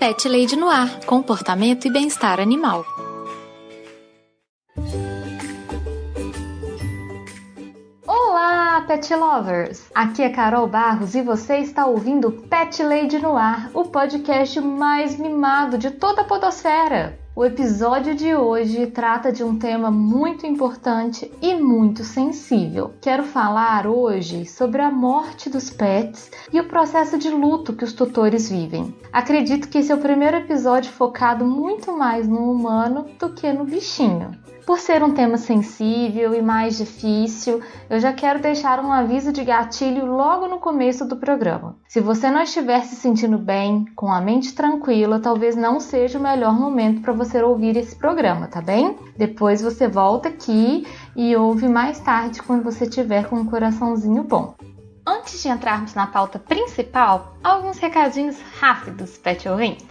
Pet Lady no Ar, comportamento e bem-estar animal. Olá, Pet Lovers! Aqui é Carol Barros e você está ouvindo Pet Lady no Ar, o podcast mais mimado de toda a podosfera. O episódio de hoje trata de um tema muito importante e muito sensível. Quero falar hoje sobre a morte dos pets e o processo de luto que os tutores vivem. Acredito que esse é o primeiro episódio focado muito mais no humano do que no bichinho. Por ser um tema sensível e mais difícil, eu já quero deixar um aviso de gatilho logo no começo do programa. Se você não estiver se sentindo bem, com a mente tranquila, talvez não seja o melhor momento para você ouvir esse programa, tá bem? Depois você volta aqui e ouve mais tarde quando você estiver com um coraçãozinho bom. Antes de entrarmos na pauta principal, alguns recadinhos rápidos, pet ouvintes.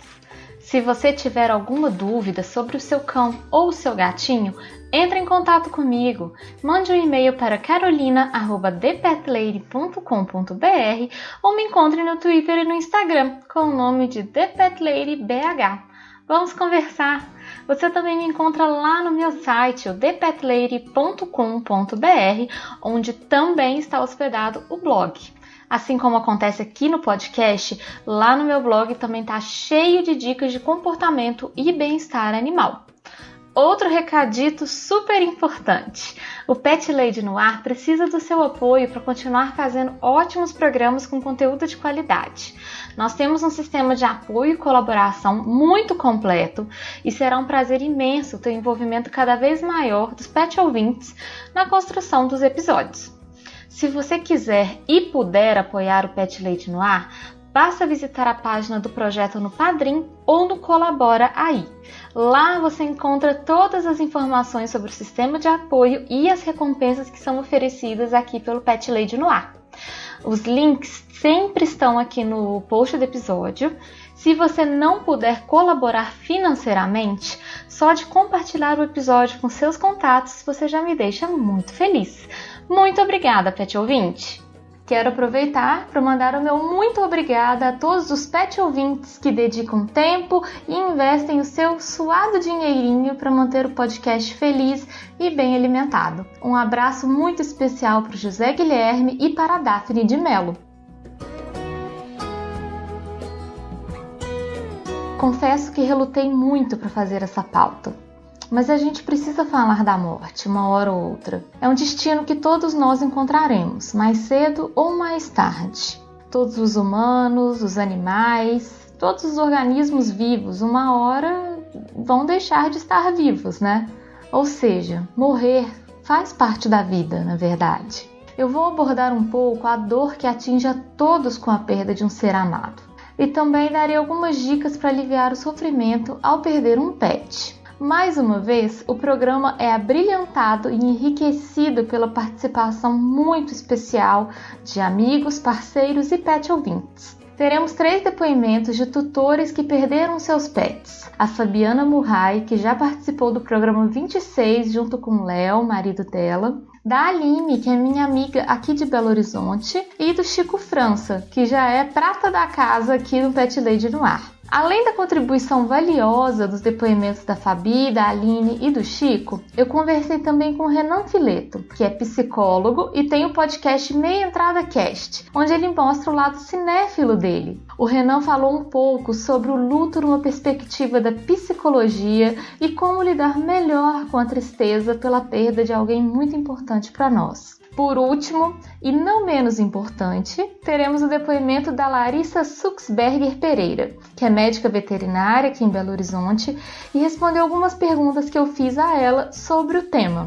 Se você tiver alguma dúvida sobre o seu cão ou o seu gatinho, entre em contato comigo. Mande um e-mail para carolina@thepetlady.com.br ou me encontre no Twitter e no Instagram com o nome de ThePetLadyBH. Vamos conversar! Você também me encontra lá no meu site, o thepetlady.com.br, onde também está hospedado o blog. Assim como acontece aqui no podcast, lá no meu blog também está cheio de dicas de comportamento e bem-estar animal. Outro recadito super importante. O Pet Lady no Ar precisa do seu apoio para continuar fazendo ótimos programas com conteúdo de qualidade. Nós temos um sistema de apoio e colaboração muito completo e será um prazer imenso ter um envolvimento cada vez maior dos pet ouvintes na construção dos episódios. Se você quiser e puder apoiar o Pet Lady no Ar, basta visitar a página do projeto no Padrim ou no Colabora Aí. Lá você encontra todas as informações sobre o sistema de apoio e as recompensas que são oferecidas aqui pelo Pet Lady no Ar. Os links sempre estão aqui no post do episódio. Se você não puder colaborar financeiramente, só de compartilhar o episódio com seus contatos, você já me deixa muito feliz. Muito obrigada, pet ouvinte! Quero aproveitar para mandar o meu muito obrigada a todos os pet ouvintes que dedicam tempo e investem o seu suado dinheirinho para manter o podcast feliz e bem alimentado. Um abraço muito especial para o José Guilherme e para a Daphne de Mello. Confesso que relutei muito para fazer essa pauta. Mas a gente precisa falar da morte, uma hora ou outra. É um destino que todos nós encontraremos, mais cedo ou mais tarde. Todos os humanos, os animais, todos os organismos vivos, uma hora vão deixar de estar vivos, né? Ou seja, morrer faz parte da vida, na verdade. Eu vou abordar um pouco a dor que atinge a todos com a perda de um ser amado. E também darei algumas dicas para aliviar o sofrimento ao perder um pet. Mais uma vez, o programa é abrilhantado e enriquecido pela participação muito especial de amigos, parceiros e pet ouvintes. Teremos 3 depoimentos de tutores que perderam seus pets. A Fabiana Murray, que já participou do programa 26 junto com o Léo, marido dela. Da Aline, que é minha amiga aqui de Belo Horizonte. E do Chico França, que já é prata da casa aqui no Pet Lady no Ar. Além da contribuição valiosa dos depoimentos da Fabi, da Aline e do Chico, eu conversei também com o Renan Fileto, que é psicólogo e tem o podcast Meia Entrada Cast, onde ele mostra o lado cinéfilo dele. O Renan falou um pouco sobre o luto numa perspectiva da psicologia e como lidar melhor com a tristeza pela perda de alguém muito importante para nós. Por último, e não menos importante, teremos o depoimento da Larissa Suxberger Pereira, que é médica veterinária aqui em Belo Horizonte e respondeu algumas perguntas que eu fiz a ela sobre o tema.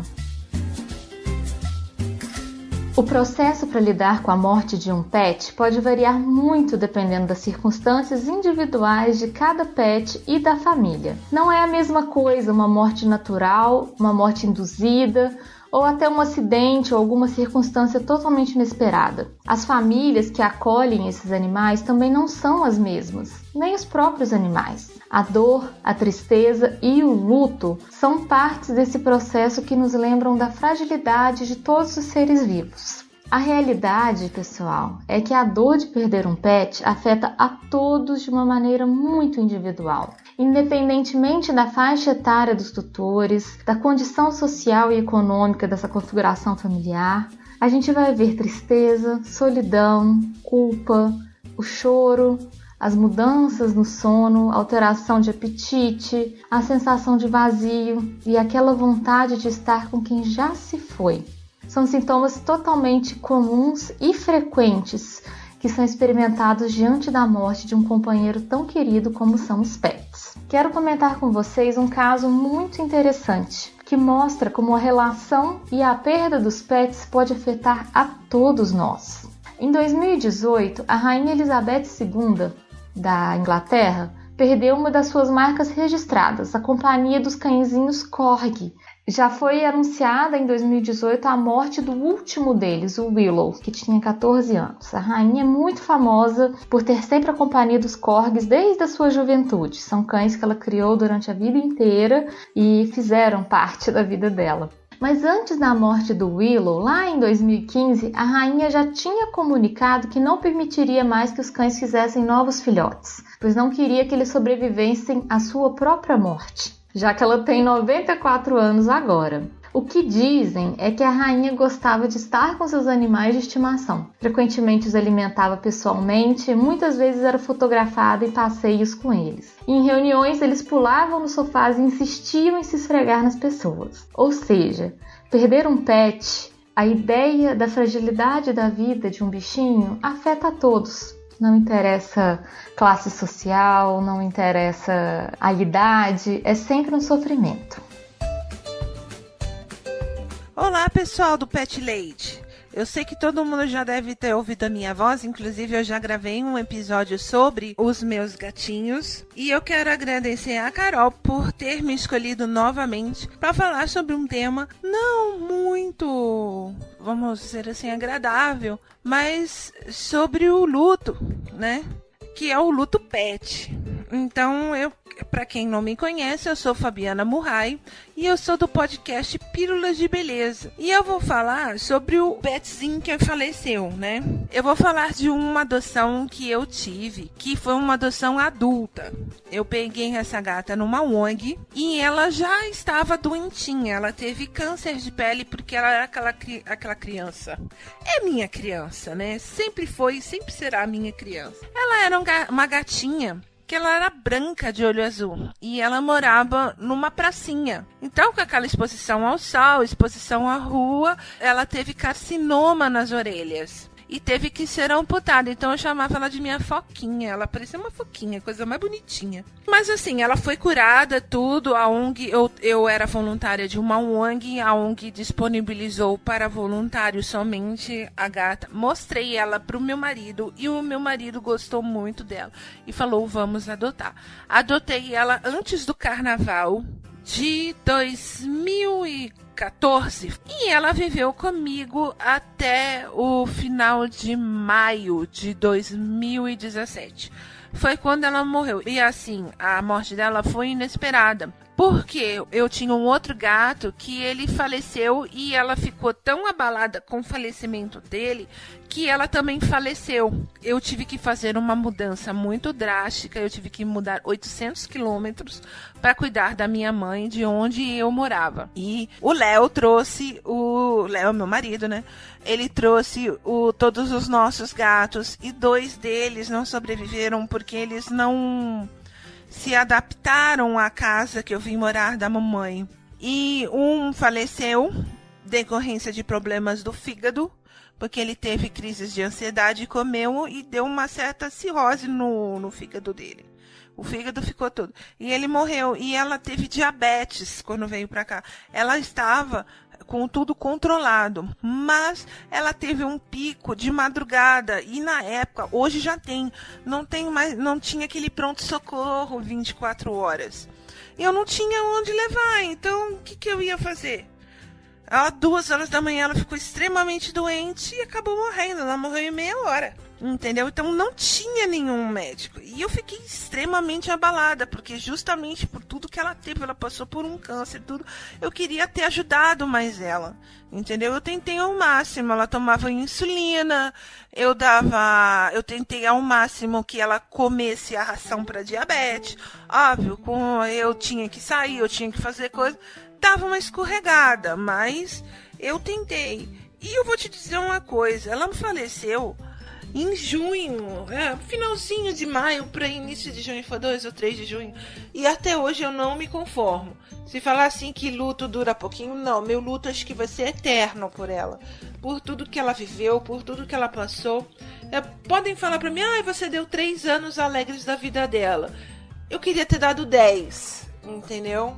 O processo para lidar com a morte de um pet pode variar muito dependendo das circunstâncias individuais de cada pet e da família. Não é a mesma coisa uma morte natural, uma morte induzida, ou até um acidente ou alguma circunstância totalmente inesperada. As famílias que acolhem esses animais também não são as mesmas, nem os próprios animais. A dor, a tristeza e o luto são partes desse processo que nos lembram da fragilidade de todos os seres vivos. A realidade, pessoal, é que a dor de perder um pet afeta a todos de uma maneira muito individual. Independentemente da faixa etária dos tutores, da condição social e econômica dessa configuração familiar, a gente vai ver tristeza, solidão, culpa, o choro, as mudanças no sono, alteração de apetite, a sensação de vazio e aquela vontade de estar com quem já se foi. São sintomas totalmente comuns e frequentes que são experimentados diante da morte de um companheiro tão querido como são os pets. Quero comentar com vocês um caso muito interessante que mostra como a relação e a perda dos pets pode afetar a todos nós. Em 2018, a Rainha Elizabeth II da Inglaterra perdeu uma das suas marcas registradas, a Companhia dos Cãezinhos Corgi. Já foi anunciada em 2018 a morte do último deles, o Willow, que tinha 14 anos. A rainha é muito famosa por ter sempre a companhia dos corgis desde a sua juventude. São cães que ela criou durante a vida inteira e fizeram parte da vida dela. Mas antes da morte do Willow, lá em 2015, a rainha já tinha comunicado que não permitiria mais que os cães fizessem novos filhotes, pois não queria que eles sobrevivessem à sua própria morte, já que ela tem 94 anos agora. O que dizem é que a rainha gostava de estar com seus animais de estimação. Frequentemente os alimentava pessoalmente e muitas vezes era fotografada em passeios com eles. E em reuniões eles pulavam nos sofás e insistiam em se esfregar nas pessoas. Ou seja, perder um pet, a ideia da fragilidade da vida de um bichinho afeta a todos. Não interessa classe social, não interessa a idade, é sempre um sofrimento. Olá, pessoal do Pet Lady. Eu sei que todo mundo já deve ter ouvido a minha voz, inclusive eu já gravei um episódio sobre os meus gatinhos. E eu quero agradecer a Carol por ter me escolhido novamente para falar sobre um tema não muito, vamos dizer assim, agradável, mas sobre o luto, né? Que é o luto pet. Então, para quem não me conhece, eu sou Fabiana Murray e eu sou do podcast Pílulas de Beleza. E eu vou falar sobre o petzinho que faleceu, né? Eu vou falar de uma adoção que eu tive, que foi uma adoção adulta. Eu peguei essa gata numa ONG e ela já estava doentinha. Ela teve câncer de pele porque ela era aquela criança. É minha criança, né? Sempre foi e sempre será minha criança. Ela era uma gatinha que ela era branca de olho azul e ela morava numa pracinha. Então, com aquela exposição ao sol, exposição à rua, ela teve carcinoma nas orelhas e teve que ser amputada. Então eu chamava ela de minha foquinha. Ela parecia uma foquinha, coisa mais bonitinha. Mas assim, ela foi curada, tudo. A ONG, eu era voluntária de uma ONG. A ONG disponibilizou para voluntários somente a gata. Mostrei ela para o meu marido e o meu marido gostou muito dela e falou, vamos adotar. Adotei ela antes do carnaval de 2014 e ela viveu comigo até o final de maio de 2017. Foi quando ela morreu. E assim, a morte dela foi inesperada. Porque eu tinha um outro gato que ele faleceu e ela ficou tão abalada com o falecimento dele que ela também faleceu. Eu tive que fazer uma mudança muito drástica. Eu tive que mudar 800 quilômetros para cuidar da minha mãe, de onde eu morava. E o Léo trouxe, o Léo, meu marido, né? Ele trouxe todos os nossos gatos e 2 deles não sobreviveram porque eles não se adaptaram à casa que eu vim morar da mamãe. E um faleceu decorrência de problemas do fígado, porque ele teve crises de ansiedade, comeu e deu uma certa cirrose no fígado dele. O fígado ficou todo. E ele morreu. E ela teve diabetes quando veio pra cá. Ela estava com tudo controlado, mas ela teve um pico de madrugada e na época, hoje já não tinha aquele pronto-socorro 24 horas. E eu não tinha onde levar, então o que eu ia fazer? Às 2 horas da manhã ela ficou extremamente doente e acabou morrendo. Ela morreu em meia hora. entendeu? Então não tinha nenhum médico. E eu fiquei extremamente abalada, porque justamente por tudo que ela teve, ela passou por um câncer, tudo, eu queria ter ajudado mais ela, entendeu? Eu tentei ao máximo, ela tomava insulina, eu tentei ao máximo que ela comesse a ração para diabetes, óbvio, eu tinha que sair, eu tinha que fazer coisa, dava uma escorregada, mas eu tentei. E eu vou te dizer uma coisa, ela faleceu em junho, finalzinho de maio para início de junho, foi 2 ou 3 de junho, e até hoje eu não me conformo. Se falar assim que luto dura pouquinho, não, meu luto acho que vai ser eterno por ela, por tudo que ela viveu, por tudo que ela passou. Podem falar para mim, você deu 3 anos alegres da vida dela. Eu queria ter dado 10, entendeu?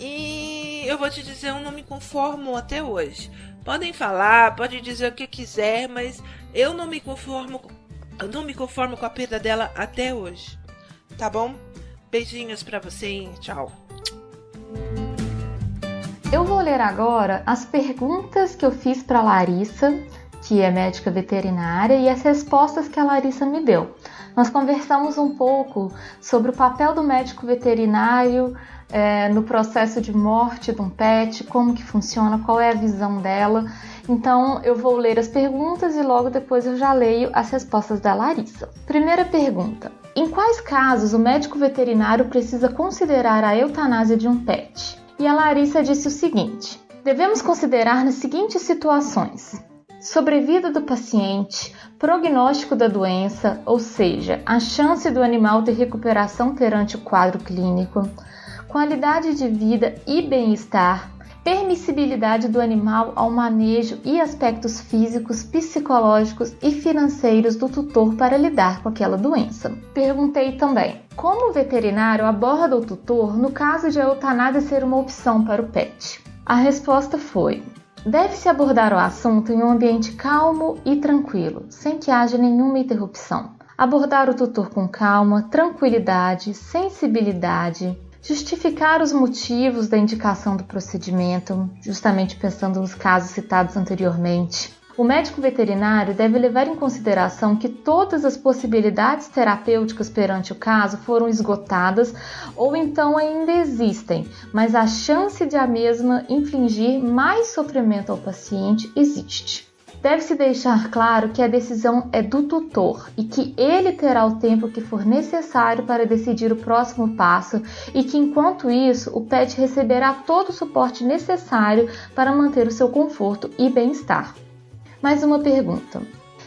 E eu vou te dizer, eu não me conformo até hoje. Podem falar, pode dizer o que quiser, mas eu não me conformo com a perda dela até hoje. Tá bom? Beijinhos pra você e tchau. Eu vou ler agora as perguntas que eu fiz para Larissa, que é médica veterinária, e as respostas que a Larissa me deu. Nós conversamos um pouco sobre o papel do médico veterinário no processo de morte de um pet, como que funciona, qual é a visão dela. Então eu vou ler as perguntas e logo depois eu já leio as respostas da Larissa. Primeira pergunta: em quais casos o médico veterinário precisa considerar a eutanásia de um pet? E a Larissa disse o seguinte: devemos considerar nas seguintes situações: sobrevida do paciente, prognóstico da doença, ou seja, a chance do animal ter recuperação perante o quadro clínico, qualidade de vida e bem-estar, permissibilidade do animal ao manejo e aspectos físicos, psicológicos e financeiros do tutor para lidar com aquela doença. Perguntei também: como o veterinário aborda o tutor no caso de a eutanásia ser uma opção para o pet? A resposta foi: deve-se abordar o assunto em um ambiente calmo e tranquilo, sem que haja nenhuma interrupção. Abordar o tutor com calma, tranquilidade, sensibilidade, justificar os motivos da indicação do procedimento, justamente pensando nos casos citados anteriormente. O médico veterinário deve levar em consideração que todas as possibilidades terapêuticas perante o caso foram esgotadas ou então ainda existem, mas a chance de a mesma infligir mais sofrimento ao paciente existe. Deve-se deixar claro que a decisão é do tutor e que ele terá o tempo que for necessário para decidir o próximo passo e que, enquanto isso, o pet receberá todo o suporte necessário para manter o seu conforto e bem-estar. Mais uma pergunta: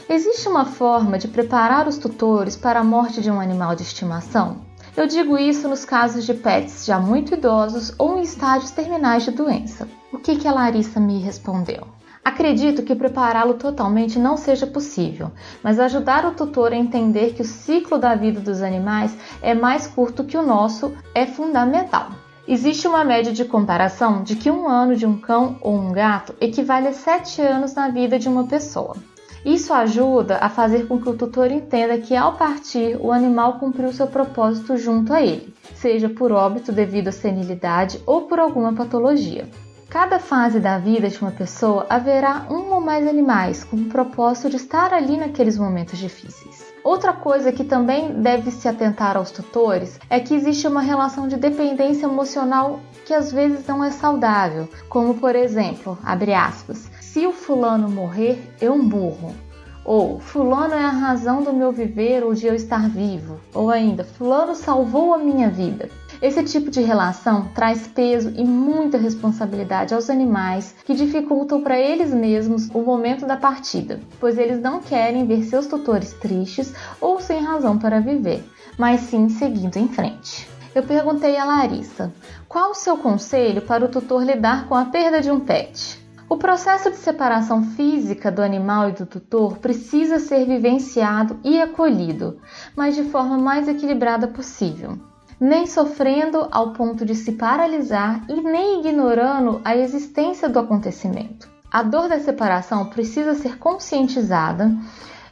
existe uma forma de preparar os tutores para a morte de um animal de estimação? Eu digo isso nos casos de pets já muito idosos ou em estágios terminais de doença. O que a Larissa me respondeu? Acredito que prepará-lo totalmente não seja possível, mas ajudar o tutor a entender que o ciclo da vida dos animais é mais curto que o nosso é fundamental. Existe uma média de comparação de que 1 ano de um cão ou um gato equivale a 7 anos na vida de uma pessoa. Isso ajuda a fazer com que o tutor entenda que ao partir o animal cumpriu seu propósito junto a ele, seja por óbito devido à senilidade ou por alguma patologia. Cada fase da vida de uma pessoa haverá um ou mais animais com o propósito de estar ali naqueles momentos difíceis. Outra coisa que também deve se atentar aos tutores é que existe uma relação de dependência emocional que às vezes não é saudável, como por exemplo, abre aspas, se o fulano morrer, eu morro. Ou fulano é a razão do meu viver ou de eu estar vivo. Ou ainda, fulano salvou a minha vida. Esse tipo de relação traz peso e muita responsabilidade aos animais que dificultam para eles mesmos o momento da partida, pois eles não querem ver seus tutores tristes ou sem razão para viver, mas sim seguindo em frente. Eu perguntei a Larissa: qual o seu conselho para o tutor lidar com a perda de um pet? O processo de separação física do animal e do tutor precisa ser vivenciado e acolhido, mas de forma mais equilibrada possível, nem sofrendo ao ponto de se paralisar e nem ignorando a existência do acontecimento. A dor da separação precisa ser conscientizada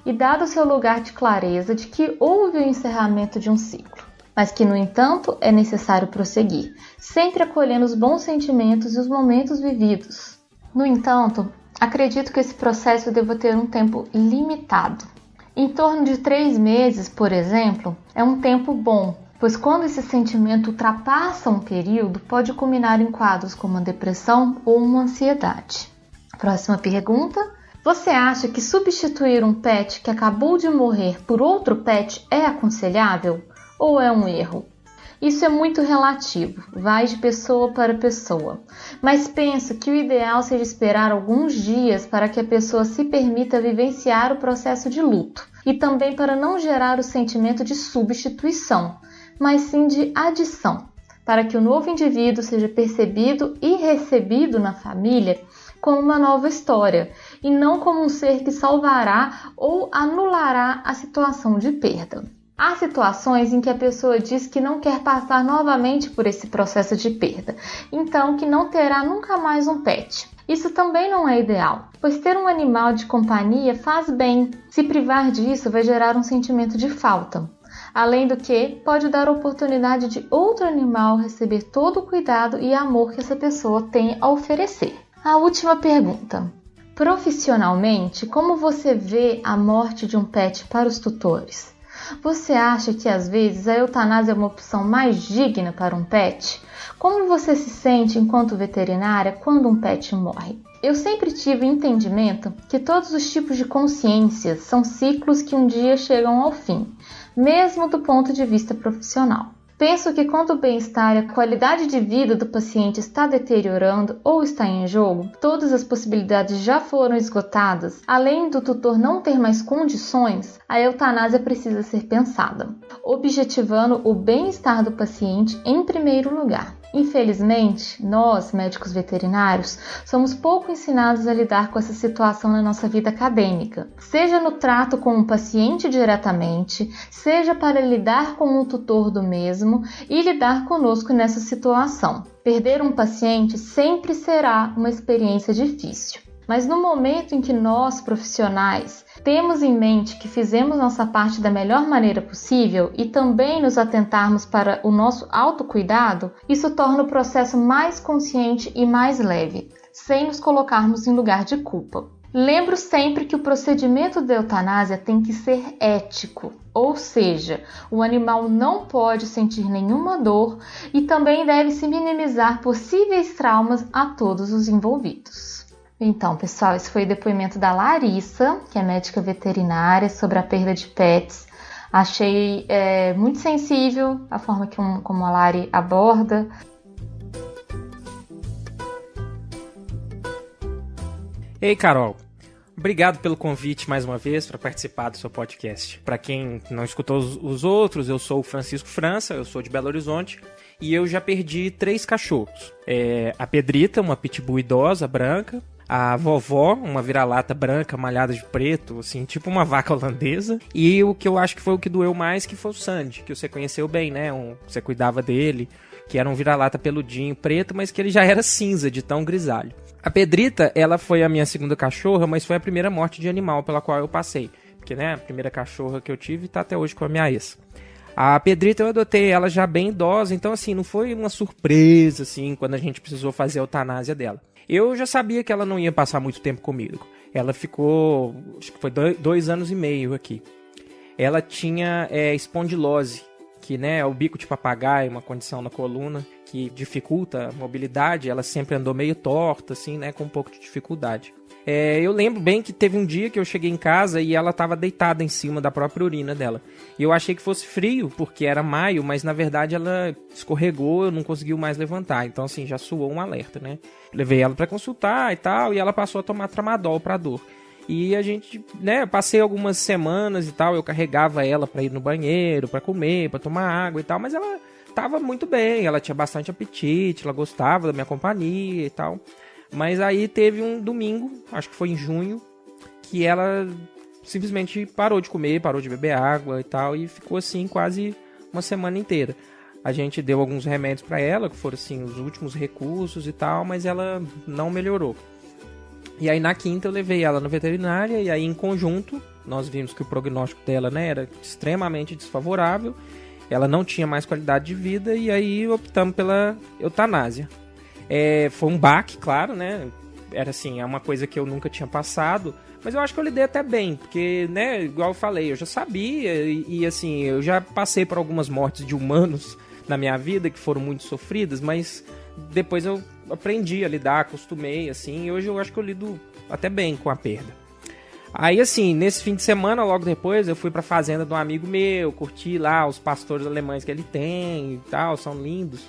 e dado seu lugar de clareza de que houve o encerramento de um ciclo, mas que, no entanto, é necessário prosseguir, sempre acolhendo os bons sentimentos e os momentos vividos. No entanto, acredito que esse processo deva ter um tempo limitado. Em torno de 3 meses, por exemplo, é um tempo bom, pois quando esse sentimento ultrapassa um período, pode culminar em quadros como uma depressão ou uma ansiedade. Próxima pergunta. Você acha que substituir um pet que acabou de morrer por outro pet é aconselhável ou é um erro? Isso é muito relativo, vai de pessoa para pessoa, mas penso que o ideal seja esperar alguns dias para que a pessoa se permita vivenciar o processo de luto e também para não gerar o sentimento de substituição, mas sim de adição, para que o novo indivíduo seja percebido e recebido na família como uma nova história e não como um ser que salvará ou anulará a situação de perda. Há situações em que a pessoa diz que não quer passar novamente por esse processo de perda, então que não terá nunca mais um pet. Isso também não é ideal, pois ter um animal de companhia faz bem. Se privar disso vai gerar um sentimento de falta. Além do que, pode dar a oportunidade de outro animal receber todo o cuidado e amor que essa pessoa tem a oferecer. A última pergunta. Profissionalmente, como você vê a morte de um pet para os tutores? Você acha que às vezes a eutanásia é uma opção mais digna para um pet? Como você se sente enquanto veterinária quando um pet morre? Eu sempre tive o entendimento que todos os tipos de consciência são ciclos que um dia chegam ao fim, mesmo do ponto de vista profissional. Penso que quando o bem-estar e a qualidade de vida do paciente está deteriorando ou está em jogo, todas as possibilidades já foram esgotadas, além do tutor não ter mais condições, a eutanásia precisa ser pensada, objetivando o bem-estar do paciente em primeiro lugar. Infelizmente, nós, médicos veterinários, somos pouco ensinados a lidar com essa situação na nossa vida acadêmica, seja no trato com o paciente diretamente, seja para lidar com o tutor do mesmo e lidar conosco nessa situação. Perder um paciente sempre será uma experiência difícil. Mas no momento em que nós, profissionais, temos em mente que fizemos nossa parte da melhor maneira possível e também nos atentarmos para o nosso autocuidado, isso torna o processo mais consciente e mais leve, sem nos colocarmos em lugar de culpa. Lembro sempre que o procedimento da eutanásia tem que ser ético, ou seja, o animal não pode sentir nenhuma dor e também deve-se minimizar possíveis traumas a todos os envolvidos. Então, pessoal, esse foi o depoimento da Larissa, que é médica veterinária, sobre a perda de pets. Achei muito sensível a forma como a Lari aborda. Ei, Carol. Obrigado pelo convite mais uma vez para participar do seu podcast. Para quem não escutou os outros, eu sou o Francisco França, eu sou de Belo Horizonte e eu já perdi 3 cachorros. A Pedrita, uma pitbull idosa, branca. A Vovó, uma vira-lata branca malhada de preto, assim, tipo uma vaca holandesa. E o que eu acho que foi o que doeu mais, que foi o Sandy, que você conheceu bem, né? Você cuidava dele, que era um vira-lata peludinho, preto, mas que ele já era cinza, de tão grisalho. A Pedrita, ela foi a minha segunda cachorra, mas foi a primeira morte de animal pela qual eu passei. Porque, né, a primeira cachorra que eu tive tá até hoje com a minha ex. A Pedrita eu adotei ela já bem idosa, então assim, não foi uma surpresa, assim, quando a gente precisou fazer a eutanásia dela. Eu já sabia que ela não ia passar muito tempo comigo. Ela ficou, acho que foi 2 anos e meio aqui. Ela tinha espondilose, que, né, é o bico de papagaio, uma condição na coluna que dificulta a mobilidade. Ela sempre andou meio torta, assim, né, com um pouco de dificuldade. Eu lembro bem que teve um dia que eu cheguei em casa e ela estava deitada em cima da própria urina dela. E eu achei que fosse frio, porque era maio, mas na verdade ela escorregou, eu não conseguiu mais levantar. Então, assim, já soou um alerta, né? Levei ela para consultar e tal, e ela passou a tomar tramadol para dor. E a gente, né, passei algumas semanas e tal, eu carregava ela para ir no banheiro, para comer, para tomar água e tal, mas ela estava muito bem, ela tinha bastante apetite, ela gostava da minha companhia e tal. Mas aí teve um domingo, acho que foi em junho, que ela simplesmente parou de comer, parou de beber água e tal, e ficou assim quase uma semana inteira. A gente deu alguns remédios para ela, que foram assim os últimos recursos e tal, mas ela não melhorou. E aí na quinta eu levei ela na veterinária, e aí em conjunto nós vimos que o prognóstico dela, né, era extremamente desfavorável, ela não tinha mais qualidade de vida, e aí optamos pela eutanásia. Foi um baque, claro, né? Era assim, é uma coisa que eu nunca tinha passado, Mas eu acho que eu lidei até bem, porque, né, igual eu falei, eu já sabia e assim, eu já passei por algumas mortes de humanos na minha vida que foram muito sofridas, mas depois eu aprendi a lidar, acostumei, assim, e hoje eu acho que eu lido até bem com a perda. Aí, assim, nesse fim de semana, logo depois, eu fui pra fazenda de um amigo meu, curti lá os pastores alemães que ele tem e tal, são lindos.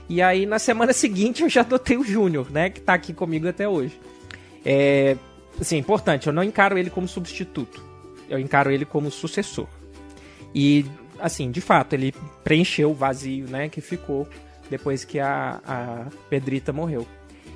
E aí, na semana seguinte, eu já adotei o Júnior, né, que tá aqui comigo até hoje. Assim, importante, eu não encaro ele como substituto, eu encaro ele como sucessor. E, assim, de fato, ele preencheu o vazio, né, que ficou depois que a Pedrita morreu.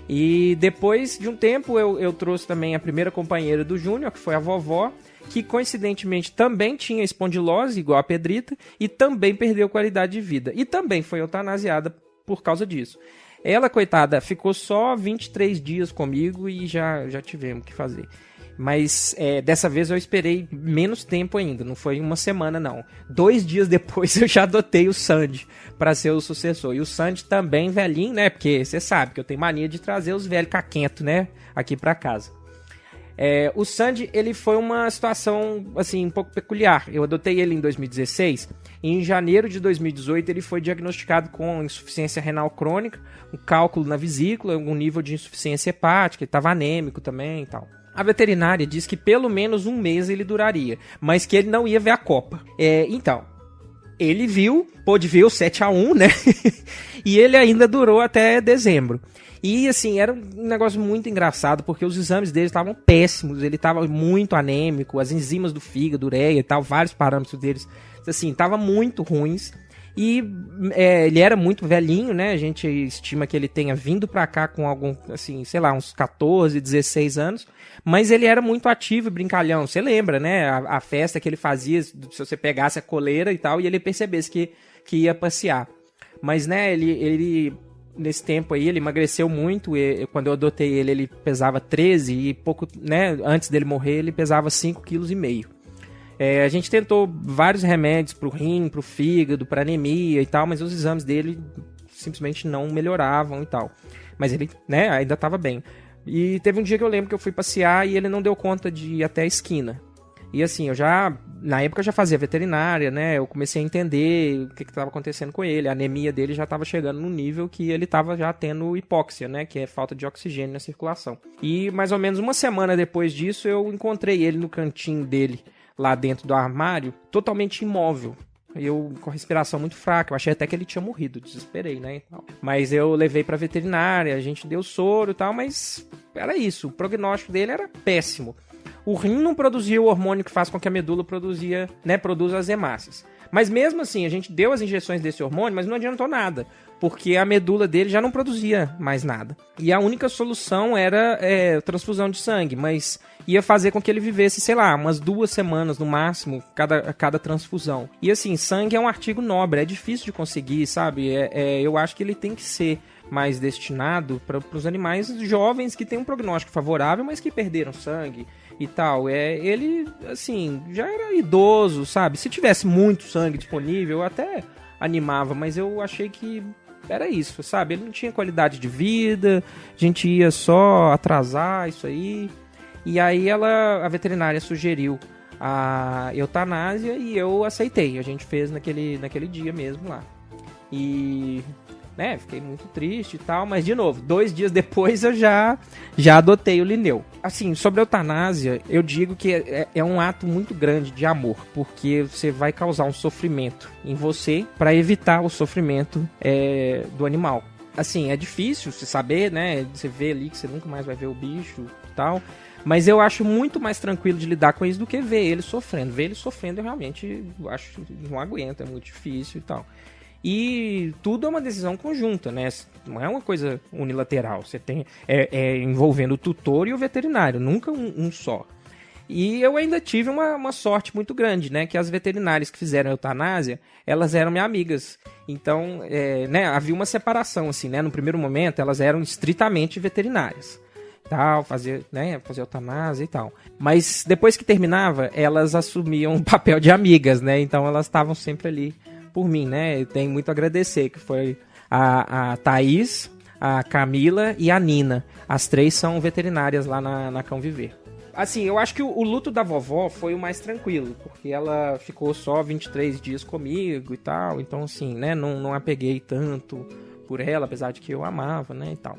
E depois de um tempo eu trouxe também a primeira companheira do Júnior, que foi a vovó, que coincidentemente também tinha espondilose, igual a Pedrita, e também perdeu qualidade de vida. E também foi eutanasiada por causa disso. Ela, coitada, ficou só 23 dias comigo e já tivemos que fazer. Mas dessa vez eu esperei menos tempo ainda, não foi uma semana não. 2 dias depois eu já adotei o Sandy para ser o sucessor. E o Sandy também velhinho, né? Porque você sabe que eu tenho mania de trazer os velhos caquentos, né? Aqui para casa. O Sandy, ele foi uma situação, assim, um pouco peculiar. Eu adotei ele em 2016 e em janeiro de 2018 ele foi diagnosticado com insuficiência renal crônica, um cálculo na vesícula, um nível de insuficiência hepática, ele estava anêmico também e tal. A veterinária disse que pelo menos 1 mês ele duraria, mas que ele não ia ver a Copa. Então, ele pôde ver o 7-1, né? E ele ainda durou até dezembro. E, assim, era um negócio muito engraçado, porque os exames dele estavam péssimos, ele estava muito anêmico, as enzimas do fígado, ureia e tal, vários parâmetros deles, assim, estavam muito ruins. E ele era muito velhinho, né? A gente estima que ele tenha vindo pra cá com algum, assim, sei lá, uns 14, 16 anos. Mas ele era muito ativo e brincalhão. Você lembra, né? A festa que ele fazia, se você pegasse a coleira e tal, e ele percebesse que ia passear. Mas, né, ele nesse tempo aí, ele emagreceu muito. E quando eu adotei ele, ele pesava 13 e pouco, né? Antes dele morrer, ele pesava 5,5 kg. A gente tentou vários remédios pro rim, pro fígado, pra anemia e tal, mas os exames dele simplesmente não melhoravam e tal. Mas ele, né, ainda estava bem. E teve um dia que eu lembro que eu fui passear e ele não deu conta de ir até a esquina. E assim, na época eu já fazia veterinária, né, eu comecei a entender o que estava acontecendo com ele. A anemia dele já estava chegando num nível que ele estava já tendo hipóxia, né, que é falta de oxigênio na circulação. E mais ou menos uma semana depois disso eu encontrei ele no cantinho dele, lá dentro do armário, totalmente imóvel. Eu com a respiração muito fraca, eu achei até que ele tinha morrido, desesperei, né? Mas eu levei pra veterinária, a gente deu soro e tal, mas era isso, o prognóstico dele era péssimo. O rim não produzia o hormônio que faz com que a medula produza as hemácias. Mas mesmo assim, a gente deu as injeções desse hormônio, mas não adiantou nada, porque a medula dele já não produzia mais nada. E a única solução era transfusão de sangue, mas ia fazer com que ele vivesse, sei lá, umas 2 semanas no máximo, cada transfusão. E assim, sangue é um artigo nobre, é difícil de conseguir, sabe? Eu acho que ele tem que ser mais destinado para os animais jovens que têm um prognóstico favorável, mas que perderam sangue e tal. Ele, assim, já era idoso, sabe? Se tivesse muito sangue disponível, eu até animava, mas eu achei que era isso, sabe? Ele não tinha qualidade de vida, a gente ia só atrasar isso aí. E aí a veterinária sugeriu a eutanásia e eu aceitei. A gente fez naquele dia mesmo lá. E, né, fiquei muito triste e tal, mas de novo, 2 dias depois eu já adotei o Linneu. Assim, sobre a eutanásia, eu digo que é um ato muito grande de amor, porque você vai causar um sofrimento em você para evitar o sofrimento do animal. Assim, é difícil você saber, né, você vê ali que você nunca mais vai ver o bicho e tal, mas eu acho muito mais tranquilo de lidar com isso do que ver ele sofrendo. Ver ele sofrendo eu realmente acho que não aguento, é muito difícil e tal. E tudo é uma decisão conjunta, né? Não é uma coisa unilateral. Você tem envolvendo o tutor e o veterinário, nunca um só. E eu ainda tive uma sorte muito grande, né? Que as veterinárias que fizeram a eutanásia, elas eram minhas amigas. Então, né, havia uma separação, assim, né? No primeiro momento, elas eram estritamente veterinárias. Tal, fazer eutanásia e tal. Mas depois que terminava, elas assumiam o papel de amigas, né? Então elas estavam sempre ali por mim, né? Eu tenho muito a agradecer, que foi a Thaís, a Camila e a Nina. As 3 são veterinárias lá na Cão Viver. Assim, eu acho que o luto da vovó foi o mais tranquilo, porque ela ficou só 23 dias comigo e tal, então assim, né, não apeguei tanto por ela, apesar de que eu amava, né, e tal.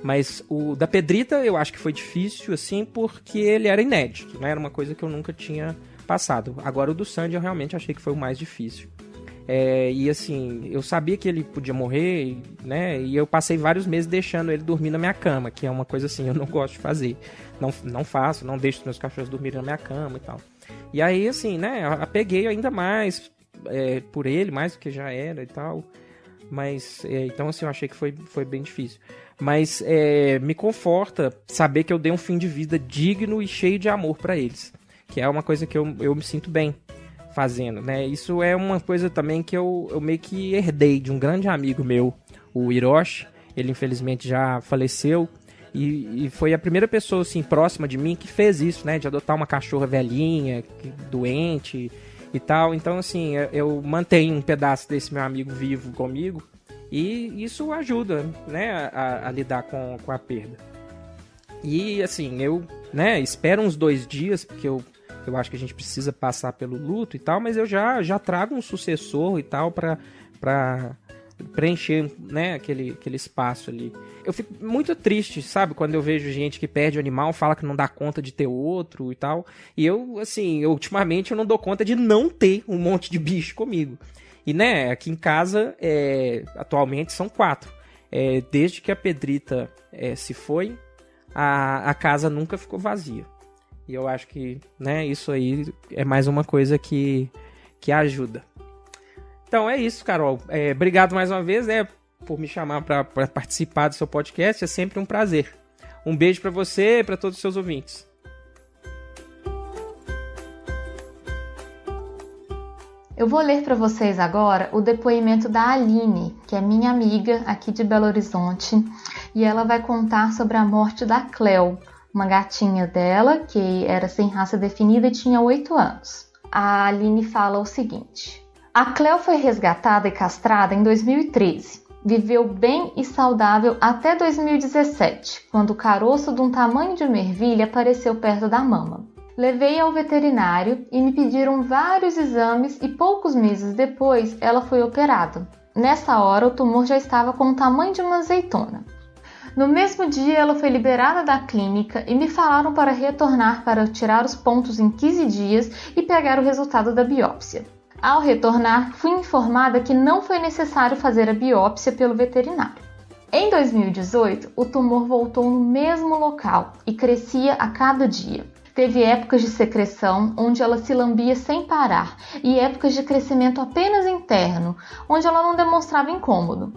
Mas o da Pedrita eu acho que foi difícil, assim, porque ele era inédito, né, era uma coisa que eu nunca tinha passado. Agora o do Sandy eu realmente achei que foi o mais difícil. E assim, eu sabia que ele podia morrer, né? E eu passei vários meses deixando ele dormir na minha cama, que é uma coisa assim, eu não gosto de fazer. Não faço, não deixo os meus cachorros dormirem na minha cama e tal. E aí, assim, né? Apeguei ainda mais por ele, mais do que já era e tal. Mas, então assim, eu achei que foi bem difícil. Mas me conforta saber que eu dei um fim de vida digno e cheio de amor pra eles. Que é uma coisa que eu me sinto bem fazendo, né? Isso é uma coisa também que eu meio que herdei de um grande amigo meu, o Hiroshi. Ele infelizmente já faleceu e foi a primeira pessoa assim próxima de mim que fez isso, né? De adotar uma cachorra velhinha, doente e tal. Então assim, eu mantenho um pedaço desse meu amigo vivo comigo e isso ajuda, né? A lidar com a perda. E assim, eu, né? Espero uns 2 dias, porque eu acho que a gente precisa passar pelo luto e tal, mas eu já trago um sucessor e tal pra preencher, né, aquele espaço ali. Eu fico muito triste, sabe, quando eu vejo gente que perde o animal, fala que não dá conta de ter outro e tal, e eu, assim, ultimamente eu não dou conta de não ter um monte de bicho comigo. E, né, aqui em casa, atualmente são 4. Desde que a Pedrita se foi, a casa nunca ficou vazia. E eu acho que, né, isso aí é mais uma coisa que ajuda. Então é isso, Carol. Obrigado mais uma vez, né, por me chamar para participar do seu podcast. É sempre um prazer. Um beijo para você e para todos os seus ouvintes. Eu vou ler para vocês agora o depoimento da Aline, que é minha amiga aqui de Belo Horizonte, e ela vai contar sobre a morte da Cleo, uma gatinha dela, que era sem raça definida e tinha 8 anos. A Aline fala o seguinte: a Cleo foi resgatada e castrada em 2013. Viveu bem e saudável até 2017, quando o caroço de um tamanho de uma ervilha apareceu perto da mama. Levei ao veterinário e me pediram vários exames e poucos meses depois ela foi operada. Nessa hora o tumor já estava com o tamanho de uma azeitona. No mesmo dia, ela foi liberada da clínica e me falaram para retornar para tirar os pontos em 15 dias e pegar o resultado da biópsia. Ao retornar, fui informada que não foi necessário fazer a biópsia pelo veterinário. Em 2018, o tumor voltou no mesmo local e crescia a cada dia. Teve épocas de secreção, onde ela se lambia sem parar, e épocas de crescimento apenas interno, onde ela não demonstrava incômodo.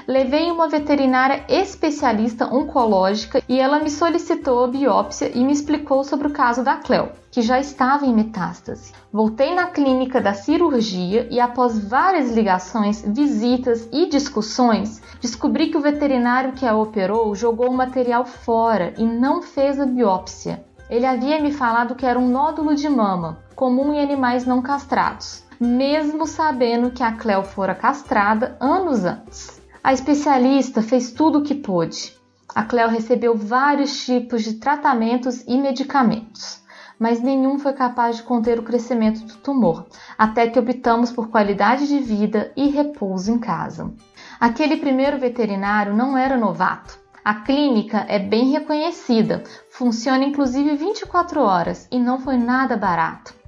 Levei uma veterinária especialista oncológica e ela me solicitou a biópsia e me explicou sobre o caso da Cleo, que já estava em metástase. Voltei na clínica da cirurgia e após várias ligações, visitas e discussões, descobri que o veterinário que a operou jogou o material fora e não fez a biópsia. Ele havia me falado que era um nódulo de mama, comum em animais não castrados, mesmo sabendo que a Cleo fora castrada anos antes. A especialista fez tudo o que pôde. A Cleo recebeu vários tipos de tratamentos e medicamentos, mas nenhum foi capaz de conter o crescimento do tumor, até que optamos por qualidade de vida e repouso em casa. Aquele primeiro veterinário não era novato. A clínica é bem reconhecida, funciona inclusive 24 horas e não foi nada barato.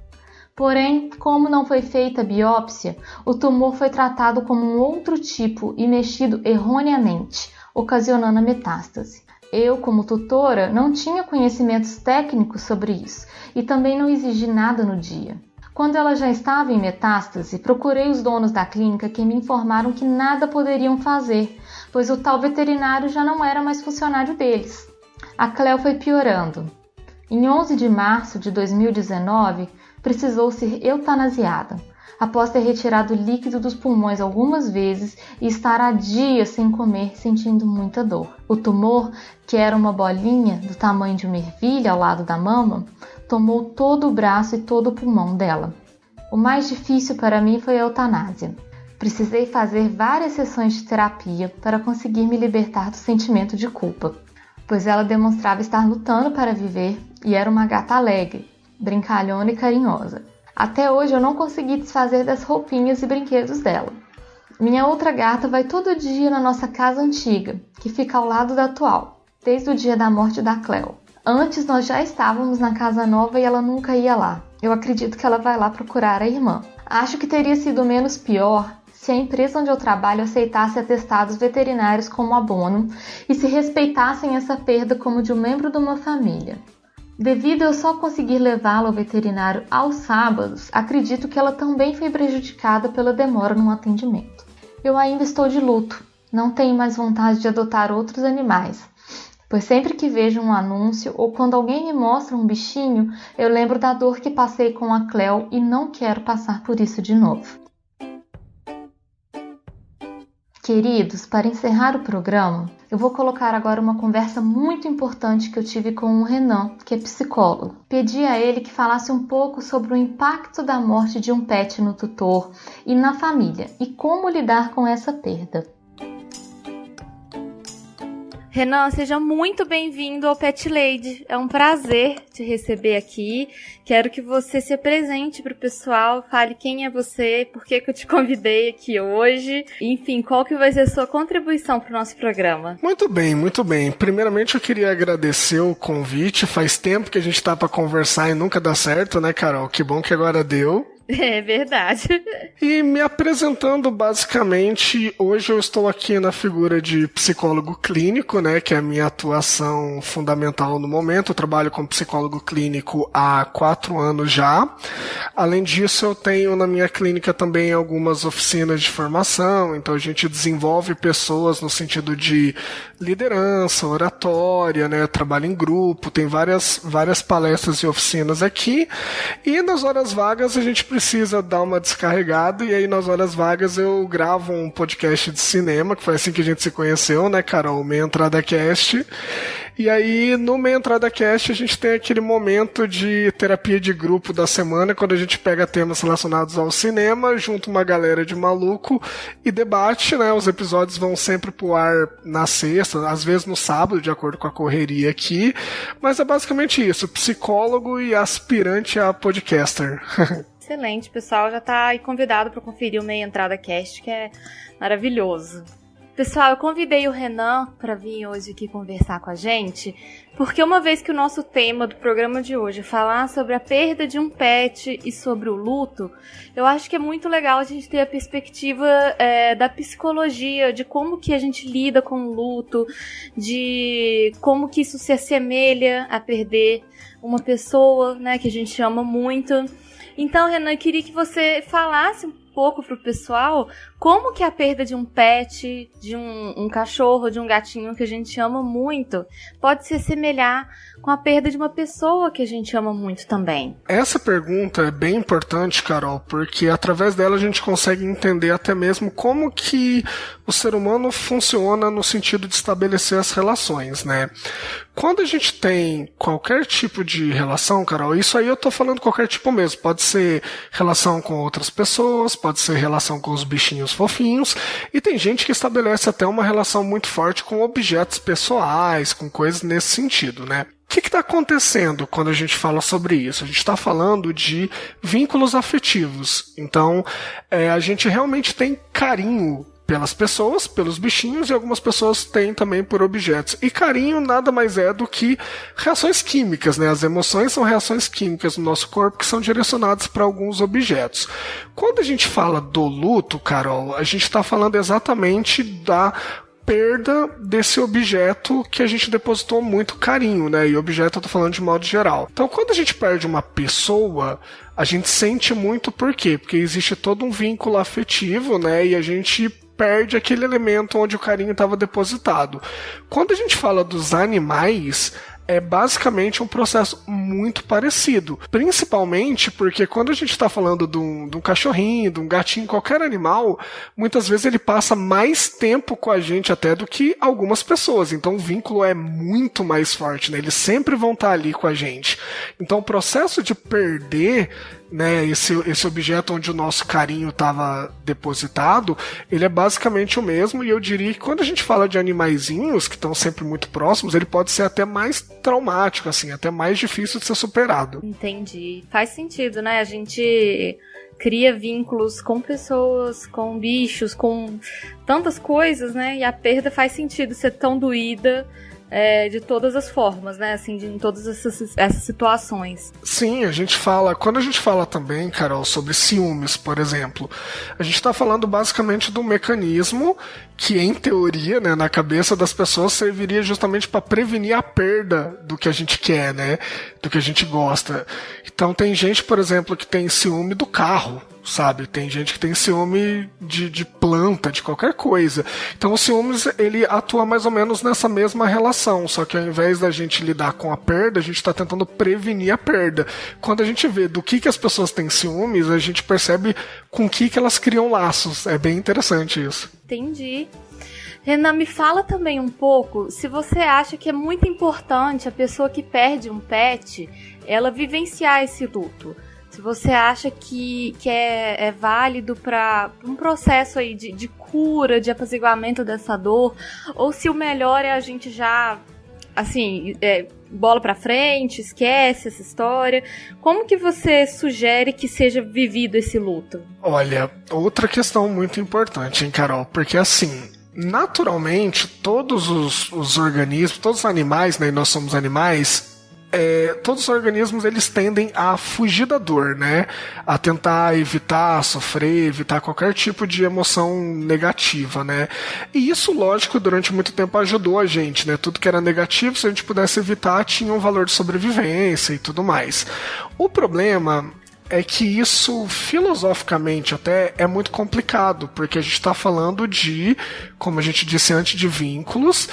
Porém, como não foi feita a biópsia, o tumor foi tratado como um outro tipo e mexido erroneamente, ocasionando a metástase. Eu, como tutora, não tinha conhecimentos técnicos sobre isso e também não exigi nada no dia. Quando ela já estava em metástase, procurei os donos da clínica que me informaram que nada poderiam fazer, pois o tal veterinário já não era mais funcionário deles. A Cleo foi piorando. Em 11 de março de 2019, precisou ser eutanasiada, após ter retirado líquido dos pulmões algumas vezes e estar há dias sem comer, sentindo muita dor. O tumor, que era uma bolinha do tamanho de uma ervilha ao lado da mama, tomou todo o braço e todo o pulmão dela. O mais difícil para mim foi a eutanásia. Precisei fazer várias sessões de terapia para conseguir me libertar do sentimento de culpa, pois ela demonstrava estar lutando para viver e era uma gata alegre, brincalhona e carinhosa. Até hoje eu não consegui desfazer das roupinhas e brinquedos dela. Minha outra gata vai todo dia na nossa casa antiga, que fica ao lado da atual, desde o dia da morte da Cleo. Antes nós já estávamos na casa nova e ela nunca ia lá. Eu acredito que ela vai lá procurar a irmã. Acho que teria sido menos pior se a empresa onde eu trabalho aceitasse atestados veterinários como abono e se respeitassem essa perda como de um membro de uma família. Devido a eu só conseguir levá-la ao veterinário aos sábados, acredito que ela também foi prejudicada pela demora no atendimento. Eu ainda estou de luto, não tenho mais vontade de adotar outros animais, pois sempre que vejo um anúncio ou quando alguém me mostra um bichinho, eu lembro da dor que passei com a Cleo e não quero passar por isso de novo. Queridos, para encerrar o programa, eu vou colocar agora uma conversa muito importante que eu tive com o Renan, que é psicólogo. Pedi a ele que falasse um pouco sobre o impacto da morte de um pet no tutor e na família, e como lidar com essa perda. Renan, seja muito bem-vindo ao Pet Lady. É um prazer te receber aqui. Quero que você se apresente para o pessoal, fale quem é você, por que eu te convidei aqui hoje. Enfim, qual que vai ser a sua contribuição para o nosso programa. Muito bem, muito bem. Primeiramente eu queria agradecer o convite. Faz tempo que a gente tá para conversar e nunca dá certo, né, Carol? Que bom que agora deu. É verdade. E me apresentando, basicamente, hoje eu estou aqui na figura de psicólogo clínico, né, que é a minha atuação fundamental no momento. Eu trabalho como psicólogo clínico há 4 anos já. Além disso, eu tenho na minha clínica também algumas oficinas de formação, então a gente desenvolve pessoas no sentido de liderança, oratória, né, trabalho em grupo, tem várias palestras e oficinas aqui. E nas horas vagas a gente precisa dar uma descarregada, e aí nas horas vagas eu gravo um podcast de cinema, que foi assim que a gente se conheceu, né, Carol? Meia Entrada Cast. E aí, no Meia Entrada Cast, a gente tem aquele momento de terapia de grupo da semana, quando a gente pega temas relacionados ao cinema, junta uma galera de maluco e debate, né? Os episódios vão sempre pro ar na sexta, às vezes no sábado, de acordo com a correria aqui. Mas é basicamente isso, psicólogo e aspirante a podcaster. Excelente, pessoal. Já tá aí convidado para conferir o Meia Entrada Cast, que é maravilhoso. Pessoal, eu convidei o Renan para vir hoje aqui conversar com a gente, porque uma vez que o nosso tema do programa de hoje é falar sobre a perda de um pet e sobre o luto, eu acho que é muito legal a gente ter a perspectiva da psicologia, de como que a gente lida com o luto, de como que isso se assemelha a perder uma pessoa, né, que a gente ama muito. Então, Renan, eu queria que você falasse um pouco pro pessoal como que a perda de um pet, de um cachorro, de um gatinho que a gente ama muito, pode se assemelhar com a perda de uma pessoa que a gente ama muito também. Essa pergunta é bem importante, Carol, porque através dela a gente consegue entender até mesmo como que o ser humano funciona no sentido de estabelecer as relações, né? Quando a gente tem qualquer tipo de relação, Carol, isso aí eu tô falando qualquer tipo mesmo, pode ser relação com outras pessoas, pode ser relação com os bichinhos fofinhos, e tem gente que estabelece até uma relação muito forte com objetos pessoais, com coisas nesse sentido, né? O que está acontecendo quando a gente fala sobre isso? A gente está falando de vínculos afetivos. Então, a gente realmente tem carinho pelas pessoas, pelos bichinhos, e algumas pessoas têm também por objetos. E carinho nada mais é do que reações químicas, né? As emoções são reações químicas no nosso corpo que são direcionadas para alguns objetos. Quando a gente fala do luto, Carol, a gente está falando exatamente da perda desse objeto que a gente depositou muito carinho, né? E objeto eu tô falando de modo geral. Então, quando a gente perde uma pessoa, a gente sente muito por quê? Porque existe todo um vínculo afetivo, né? E a gente perde aquele elemento onde o carinho estava depositado. Quando a gente fala dos animais, é basicamente um processo muito parecido. Principalmente porque quando a gente está falando de um cachorrinho, de um gatinho, qualquer animal, muitas vezes ele passa mais tempo com a gente até do que algumas pessoas. Então o vínculo é muito mais forte, né? Eles sempre vão estar ali com a gente. Então o processo de perder né, esse objeto onde o nosso carinho estava depositado, ele é basicamente o mesmo, e eu diria que quando a gente fala de animaizinhos que estão sempre muito próximos, ele pode ser até mais traumático, assim, até mais difícil de ser superado. Entendi. Faz sentido, né? A gente cria vínculos com pessoas, com bichos, com tantas coisas, né? E a perda faz sentido ser tão doída de todas as formas, né? Assim, em todas essas situações. Sim, quando a gente fala também, Carol, sobre ciúmes, por exemplo, a gente está falando basicamente do mecanismo que, em teoria, né, na cabeça das pessoas, serviria justamente para prevenir a perda do que a gente quer, né? Do que a gente gosta. Então tem gente, por exemplo, que tem ciúme do carro, sabe? Tem gente que tem ciúme de planta, de qualquer coisa. Então o ciúmes, ele atua mais ou menos nessa mesma relação, só que ao invés da gente lidar com a perda, a gente está tentando prevenir a perda. Quando a gente vê do que as pessoas têm ciúmes, a gente percebe com que elas criam laços. É bem interessante isso. Entendi. Renan, me fala também um pouco se você acha que é muito importante a pessoa que perde um pet, ela vivenciar esse luto. Se você acha que é válido para um processo aí de cura, de apaziguamento dessa dor, ou se o melhor é a gente já, assim, bola pra frente, esquece essa história. Como que você sugere que seja vivido esse luto? Olha, outra questão muito importante, hein, Carol? Porque assim, naturalmente, todos os organismos, todos os animais, né, e nós somos animais, todos os organismos eles tendem a fugir da dor, né? A tentar evitar sofrer, evitar qualquer tipo de emoção negativa, né? E isso, lógico, durante muito tempo ajudou a gente, né? Tudo que era negativo, se a gente pudesse evitar, tinha um valor de sobrevivência e tudo mais. O problema é que isso, filosoficamente até, é muito complicado, porque a gente está falando de, como a gente disse antes, de vínculos,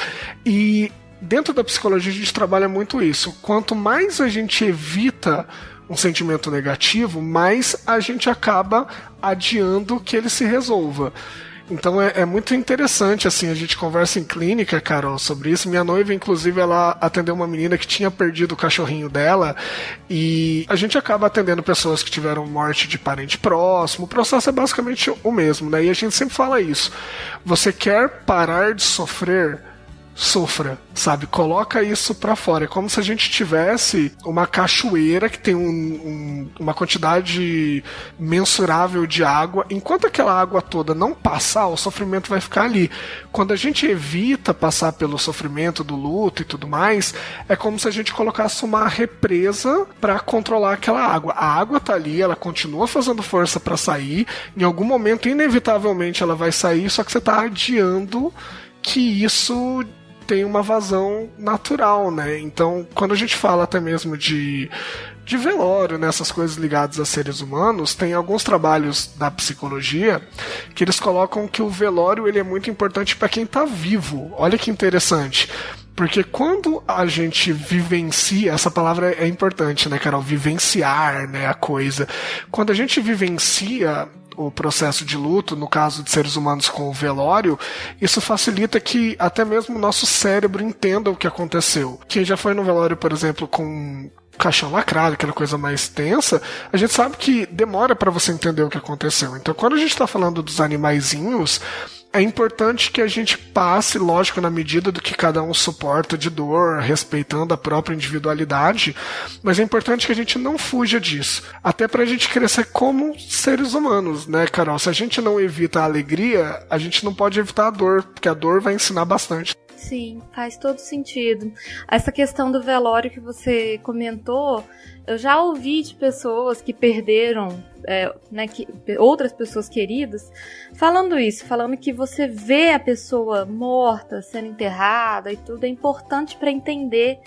e dentro da psicologia a gente trabalha muito isso. Quanto mais a gente evita um sentimento negativo, mais a gente acaba adiando que ele se resolva. Então é muito interessante, assim, a gente conversa em clínica, Carol, sobre isso. Minha noiva, inclusive, ela atendeu uma menina que tinha perdido o cachorrinho dela, e a gente acaba atendendo pessoas que tiveram morte de parente próximo. O processo é basicamente o mesmo, né? E a gente sempre fala isso. Você quer parar de sofrer? Sofra, sabe? Coloca isso pra fora. É como se a gente tivesse uma cachoeira que tem uma quantidade mensurável de água. Enquanto aquela água toda não passar, o sofrimento vai ficar ali. Quando a gente evita passar pelo sofrimento do luto e tudo mais, é como se a gente colocasse uma represa pra controlar aquela água. A água tá ali, ela continua fazendo força pra sair. Em algum momento, inevitavelmente, ela vai sair, só que você tá adiando que isso tem uma vazão natural, né? Então, quando a gente fala até mesmo de velório, né, essas coisas ligadas a seres humanos, tem alguns trabalhos da psicologia que eles colocam que o velório ele é muito importante para quem está vivo. Olha que interessante. Porque quando a gente vivencia, essa palavra é importante, né, Carol? Vivenciar, né, a coisa. Quando a gente vivencia o processo de luto, no caso de seres humanos com o velório, isso facilita que até mesmo o nosso cérebro entenda o que aconteceu. Quem já foi no velório, por exemplo, com caixão lacrado, aquela coisa mais tensa, a gente sabe que demora para você entender o que aconteceu. Então, quando a gente está falando dos animaizinhos, é importante que a gente passe, lógico, na medida do que cada um suporta de dor, respeitando a própria individualidade, mas é importante que a gente não fuja disso, até pra gente crescer como seres humanos, né, Carol? Se a gente não evita a alegria, a gente não pode evitar a dor, porque a dor vai ensinar bastante. Sim, faz todo sentido. Essa questão do velório que você comentou, eu já ouvi de pessoas que perderam, outras pessoas queridas, falando isso, falando que você vê a pessoa morta, sendo enterrada e tudo, é importante para entender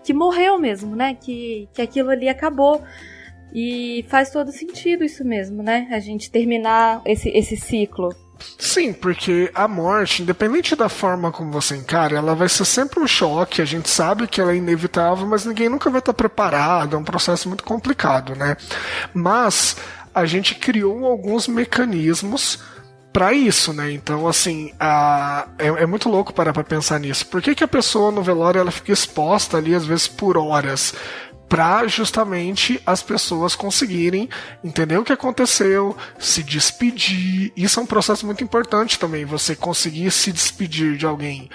que morreu mesmo, né? Que aquilo ali acabou. E faz todo sentido isso mesmo, né? A gente terminar esse ciclo. Sim, porque a morte, independente da forma como você encara, ela vai ser sempre um choque, a gente sabe que ela é inevitável, mas ninguém nunca vai estar preparado, é um processo muito complicado, né? Mas a gente criou alguns mecanismos para isso, né? Então, assim, é muito louco parar pra pensar nisso. Por que a pessoa no velório ela fica exposta ali, às vezes, por horas? para justamente as pessoas conseguirem entender o que aconteceu, se despedir. Isso é um processo muito importante também, você conseguir se despedir de alguém.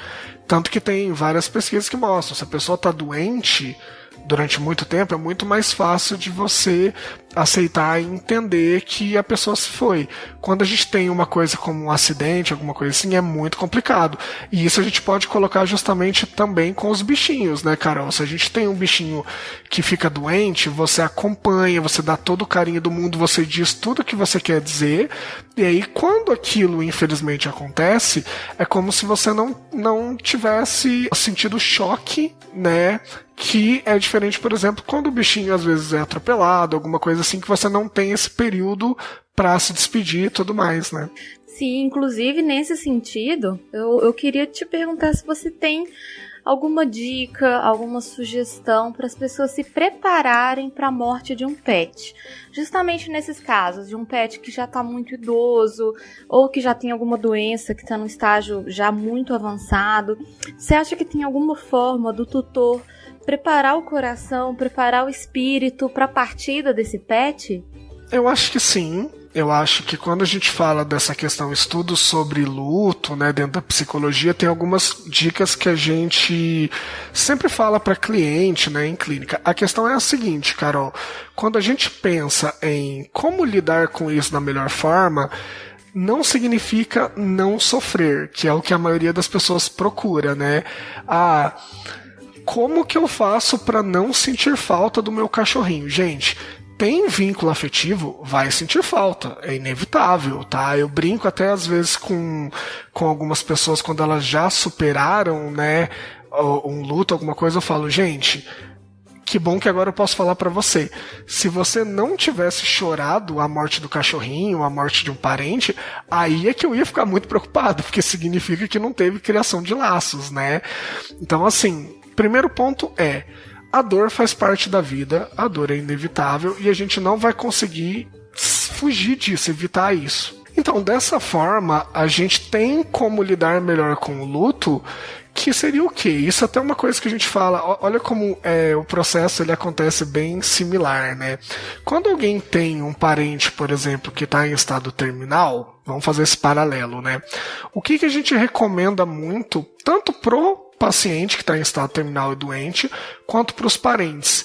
Tanto que tem várias pesquisas que mostram, se a pessoa está doente durante muito tempo, é muito mais fácil de você aceitar e entender que a pessoa se foi. Quando a gente tem uma coisa como um acidente, alguma coisa assim, é muito complicado. E isso a gente pode colocar justamente também com os bichinhos, né, Carol? Se a gente tem um bichinho que fica doente, você acompanha, você dá todo o carinho do mundo, você diz tudo o que você quer dizer, e aí quando aquilo infelizmente acontece, é como se você não tivesse sentido choque, né? Que é diferente, por exemplo, quando o bichinho às vezes é atropelado, alguma coisa assim, que você não tem esse período pra se despedir e tudo mais, né? Sim, inclusive nesse sentido, eu queria te perguntar se você tem alguma dica, alguma sugestão para as pessoas se prepararem para a morte de um pet. Justamente nesses casos, de um pet que já está muito idoso ou que já tem alguma doença que está num estágio já muito avançado. Você acha que tem alguma forma do tutor preparar o coração, preparar o espírito para a partida desse pet? Eu acho que sim. Eu acho que quando a gente fala dessa questão, estudos sobre luto, né, dentro da psicologia, tem algumas dicas que a gente sempre fala para cliente, né, em clínica. A questão é a seguinte, Carol, quando a gente pensa em como lidar com isso da melhor forma, não significa não sofrer, que é o que a maioria das pessoas procura, né? Como que eu faço para não sentir falta do meu cachorrinho? Gente, tem vínculo afetivo, vai sentir falta, é inevitável, tá? Eu brinco até às vezes com algumas pessoas quando elas já superaram, né, um luto, alguma coisa, eu falo, gente, que bom que agora eu posso falar pra você. Se você não tivesse chorado a morte do cachorrinho, a morte de um parente, aí é que eu ia ficar muito preocupado, porque significa que não teve criação de laços, né? Então, assim, primeiro ponto é, a dor faz parte da vida, a dor é inevitável e a gente não vai conseguir fugir disso, evitar isso. Então, dessa forma, a gente tem como lidar melhor com o luto, que seria o quê? Isso até é uma coisa que a gente fala, olha como o processo ele acontece bem similar, né? Quando alguém tem um parente, por exemplo, que está em estado terminal, vamos fazer esse paralelo, né? O que a gente recomenda muito, tanto pro paciente que está em estado terminal e doente, quanto para os parentes.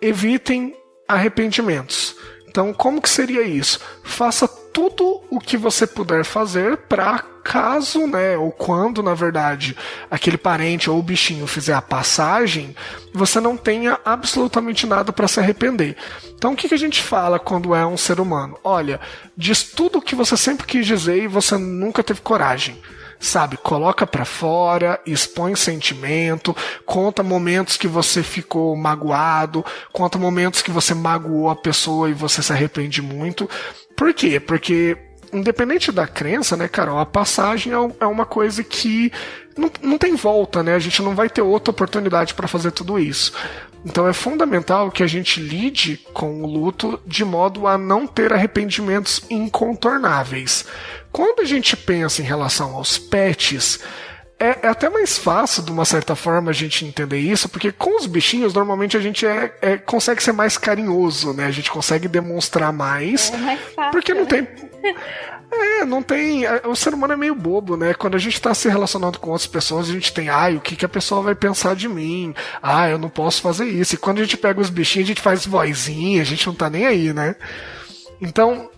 Evitem arrependimentos. Então, como que seria isso? Faça tudo o que você puder fazer para caso, né, ou quando, na verdade, aquele parente ou o bichinho fizer a passagem, você não tenha absolutamente nada para se arrepender. Então, o que a gente fala quando é um ser humano? Olha, diz tudo o que você sempre quis dizer e você nunca teve coragem. Sabe, coloca pra fora, expõe sentimento, conta momentos que você ficou magoado, conta momentos que você magoou a pessoa e você se arrepende muito. Por quê? Porque, independente da crença, né, Carol, a passagem é uma coisa que não tem volta, né? A gente não vai ter outra oportunidade para fazer tudo isso. Então é fundamental que a gente lide com o luto de modo a não ter arrependimentos incontornáveis. Quando a gente pensa em relação aos pets, é até mais fácil, de uma certa forma, a gente entender isso, porque com os bichinhos, normalmente a gente consegue ser mais carinhoso, né? A gente consegue demonstrar mais. É mais fácil, porque não tem... não tem... O ser humano é meio bobo, né? Quando a gente tá se relacionando com outras pessoas, a gente tem, o que a pessoa vai pensar de mim? Eu não posso fazer isso. E quando a gente pega os bichinhos, a gente faz vozinha, a gente não tá nem aí, né? Então...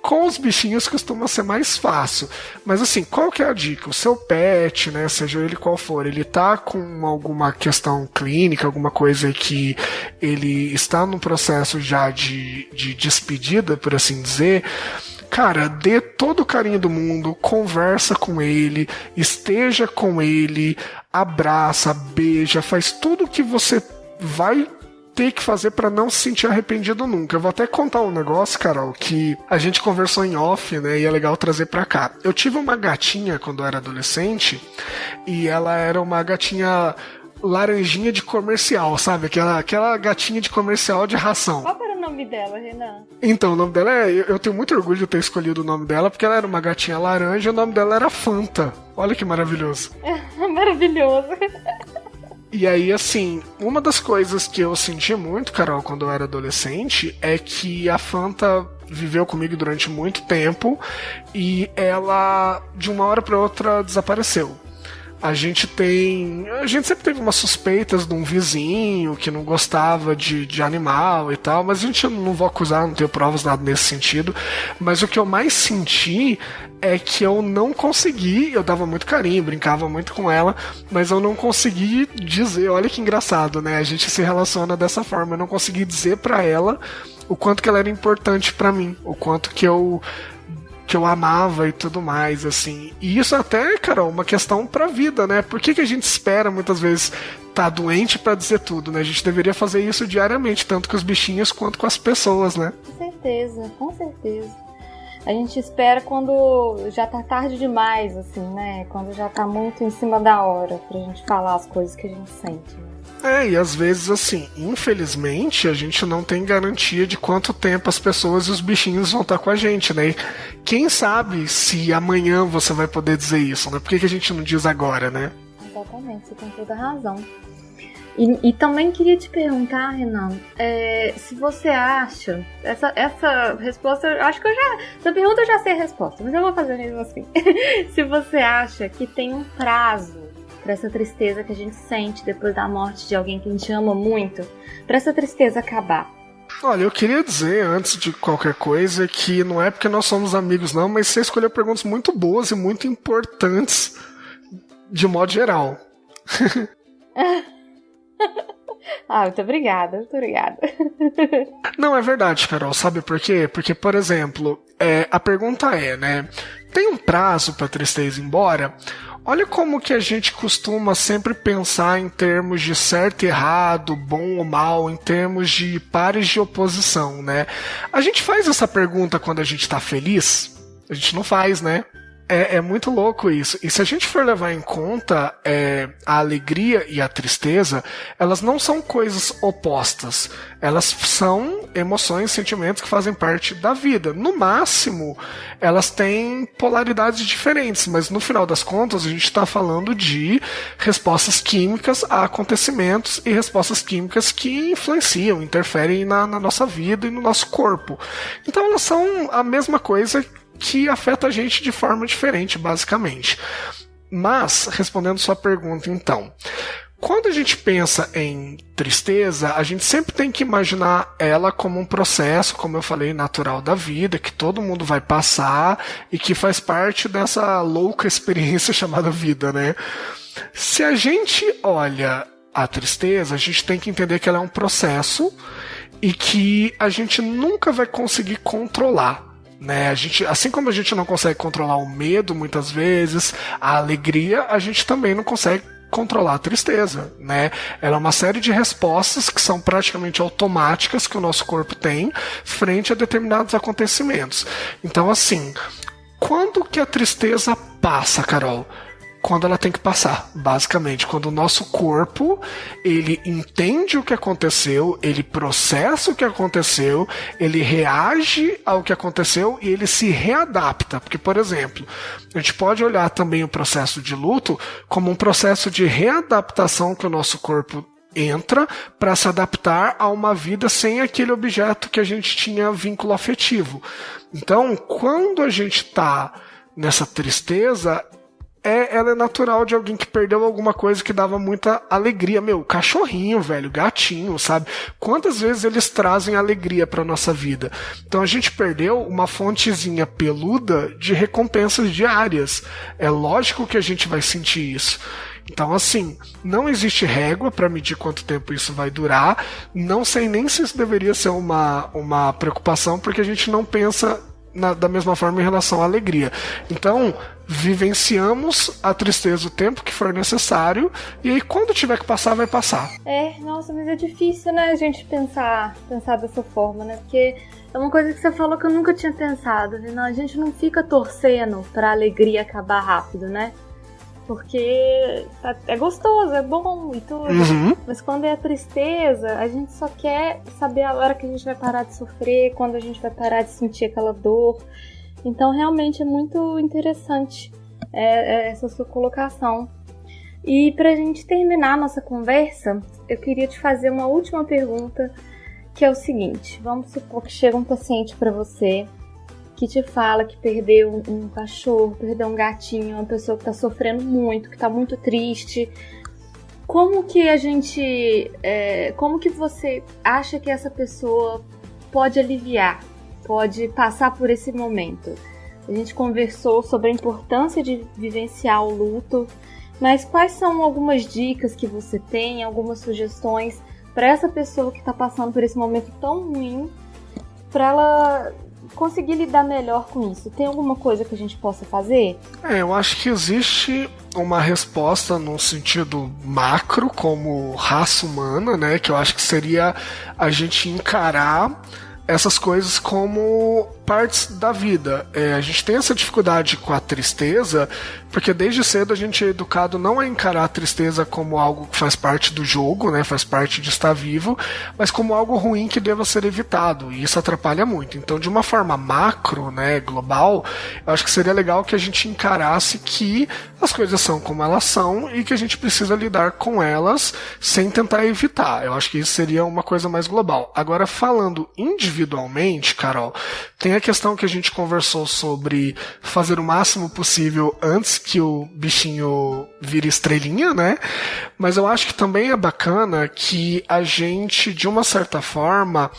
Com os bichinhos costuma ser mais fácil. Mas assim, qual que é a dica? O seu pet, né, seja ele qual for, ele tá com alguma questão clínica, alguma coisa que ele está num processo já de despedida, por assim dizer, cara, dê todo o carinho do mundo, conversa com ele, esteja com ele, abraça, beija, faz tudo o que você vai ter que fazer para não se sentir arrependido nunca. Eu vou até contar um negócio, Carol, que a gente conversou em off, né, e é legal trazer pra cá. Eu tive uma gatinha quando eu era adolescente, e ela era uma gatinha laranjinha de comercial, sabe? Aquela gatinha de comercial de ração. Qual era o nome dela, Renan? Então, o nome dela eu tenho muito orgulho de ter escolhido o nome dela, porque ela era uma gatinha laranja e o nome dela era Fanta. Olha que maravilhoso. Maravilhoso. E aí, assim, uma das coisas que eu senti muito, Carol, quando eu era adolescente, é que a Fanta viveu comigo durante muito tempo e ela, de uma hora para outra, desapareceu. A gente sempre teve umas suspeitas de um vizinho que não gostava de animal e tal, mas a gente não vou acusar, não tenho provas, nada nesse sentido. Mas o que eu mais senti é que eu não consegui, eu dava muito carinho, brincava muito com ela, mas eu não consegui dizer, olha que engraçado, né? A gente se relaciona dessa forma, eu não consegui dizer pra ela o quanto que ela era importante pra mim, o quanto que eu amava e tudo mais, assim. E isso até, Carol, uma questão pra vida, né? Por que a gente espera, muitas vezes, tá doente pra dizer tudo, né? A gente deveria fazer isso diariamente, tanto com os bichinhos quanto com as pessoas, né? Com certeza, com certeza. A gente espera quando já tá tarde demais, assim, né? Quando já tá muito em cima da hora pra gente falar as coisas que a gente sente, né? E às vezes, assim, infelizmente, a gente não tem garantia de quanto tempo as pessoas e os bichinhos vão estar com a gente, né? E quem sabe se amanhã você vai poder dizer isso, né? Por que a gente não diz agora, né? Exatamente, você tem toda a razão. E também queria te perguntar, Renan, se você acha, essa resposta, eu acho que essa pergunta eu já sei a resposta, mas eu vou fazer mesmo assim. Se você acha que tem um prazo para essa tristeza que a gente sente depois da morte de alguém que a gente ama muito, para essa tristeza acabar. Olha, eu queria dizer, antes de qualquer coisa, que não é porque nós somos amigos não, mas você escolheu perguntas muito boas e muito importantes, de modo geral. Muito obrigada, muito obrigada. Não, é verdade, Carol, sabe por quê? Porque, por exemplo, a pergunta né, tem um prazo para a tristeza ir embora? Olha como que a gente costuma sempre pensar em termos de certo e errado, bom ou mal, em termos de pares de oposição, né? A gente faz essa pergunta quando a gente tá feliz? A gente não faz, né? É muito louco isso. E se a gente for levar em conta a alegria e a tristeza, elas não são coisas opostas. Elas são emoções, sentimentos que fazem parte da vida. No máximo, elas têm polaridades diferentes, mas no final das contas, a gente está falando de respostas químicas a acontecimentos e respostas químicas que influenciam, interferem na nossa vida e no nosso corpo. Então, elas são a mesma coisa que afeta a gente de forma diferente, basicamente. Mas, respondendo sua pergunta, então, quando a gente pensa em tristeza, a gente sempre tem que imaginar ela como um processo, como eu falei, natural da vida, que todo mundo vai passar e que faz parte dessa louca experiência chamada vida, né? Se a gente olha a tristeza, a gente tem que entender que ela é um processo e que a gente nunca vai conseguir controlar. Né? Assim como a gente não consegue controlar o medo muitas vezes, a alegria, a gente também não consegue controlar a tristeza, né? Ela é uma série de respostas que são praticamente automáticas que o nosso corpo tem frente a determinados acontecimentos. Então, assim, quando que a tristeza passa, Carol? Quando ela tem que passar, basicamente, quando o nosso corpo, ele entende o que aconteceu, ele processa o que aconteceu, ele reage ao que aconteceu e ele se readapta, porque, por exemplo, a gente pode olhar também o processo de luto como um processo de readaptação que o nosso corpo entra para se adaptar a uma vida sem aquele objeto que a gente tinha vínculo afetivo. Então, quando a gente está nessa tristeza, ela é natural de alguém que perdeu alguma coisa que dava muita alegria. Meu, cachorrinho, velho, gatinho, sabe? Quantas vezes eles trazem alegria pra nossa vida? Então a gente perdeu uma fontezinha peluda de recompensas diárias. É lógico que a gente vai sentir isso. Então, assim, não existe régua para medir quanto tempo isso vai durar. Não sei nem se isso deveria ser uma preocupação, porque a gente não pensa da mesma forma em relação à alegria. Então, vivenciamos a tristeza o tempo que for necessário, e aí quando tiver que passar, vai passar. Nossa, mas é difícil, né, a gente pensar dessa forma, né? Porque é uma coisa que você falou que eu nunca tinha pensado, né? A gente não fica torcendo pra alegria acabar rápido, né? Porque é gostoso, é bom e tudo. Uhum. Mas quando é a tristeza, a gente só quer saber a hora que a gente vai parar de sofrer, quando a gente vai parar de sentir aquela dor. Então, realmente, é muito interessante essa sua colocação. E pra gente terminar a nossa conversa, eu queria te fazer uma última pergunta, que é o seguinte: vamos supor que chega um paciente pra você que te fala que perdeu um cachorro, perdeu um gatinho, uma pessoa que tá sofrendo muito, que tá muito triste. Como que como que você acha que essa pessoa pode aliviar, pode passar por esse momento? A gente conversou sobre a importância de vivenciar o luto, mas quais são algumas dicas que você tem, algumas sugestões para essa pessoa que está passando por esse momento tão ruim, para ela conseguir lidar melhor com isso? Tem alguma coisa que a gente possa fazer? Eu acho que existe uma resposta no sentido macro, como raça humana, né? Que eu acho que seria a gente encarar essas coisas como partes da vida. A gente tem essa dificuldade com a tristeza, porque desde cedo a gente é educado não a encarar a tristeza como algo que faz parte do jogo, né, faz parte de estar vivo, mas como algo ruim que deva ser evitado, e isso atrapalha muito. Então, de uma forma macro, né, global, eu acho que seria legal que a gente encarasse que as coisas são como elas são e que a gente precisa lidar com elas sem tentar evitar. Eu acho que isso seria uma coisa mais global. Agora, falando individualmente, Carol, tem a questão que a gente conversou sobre fazer o máximo possível antes que o bichinho vire estrelinha, né? Mas eu acho que também é bacana que a gente, de uma certa forma,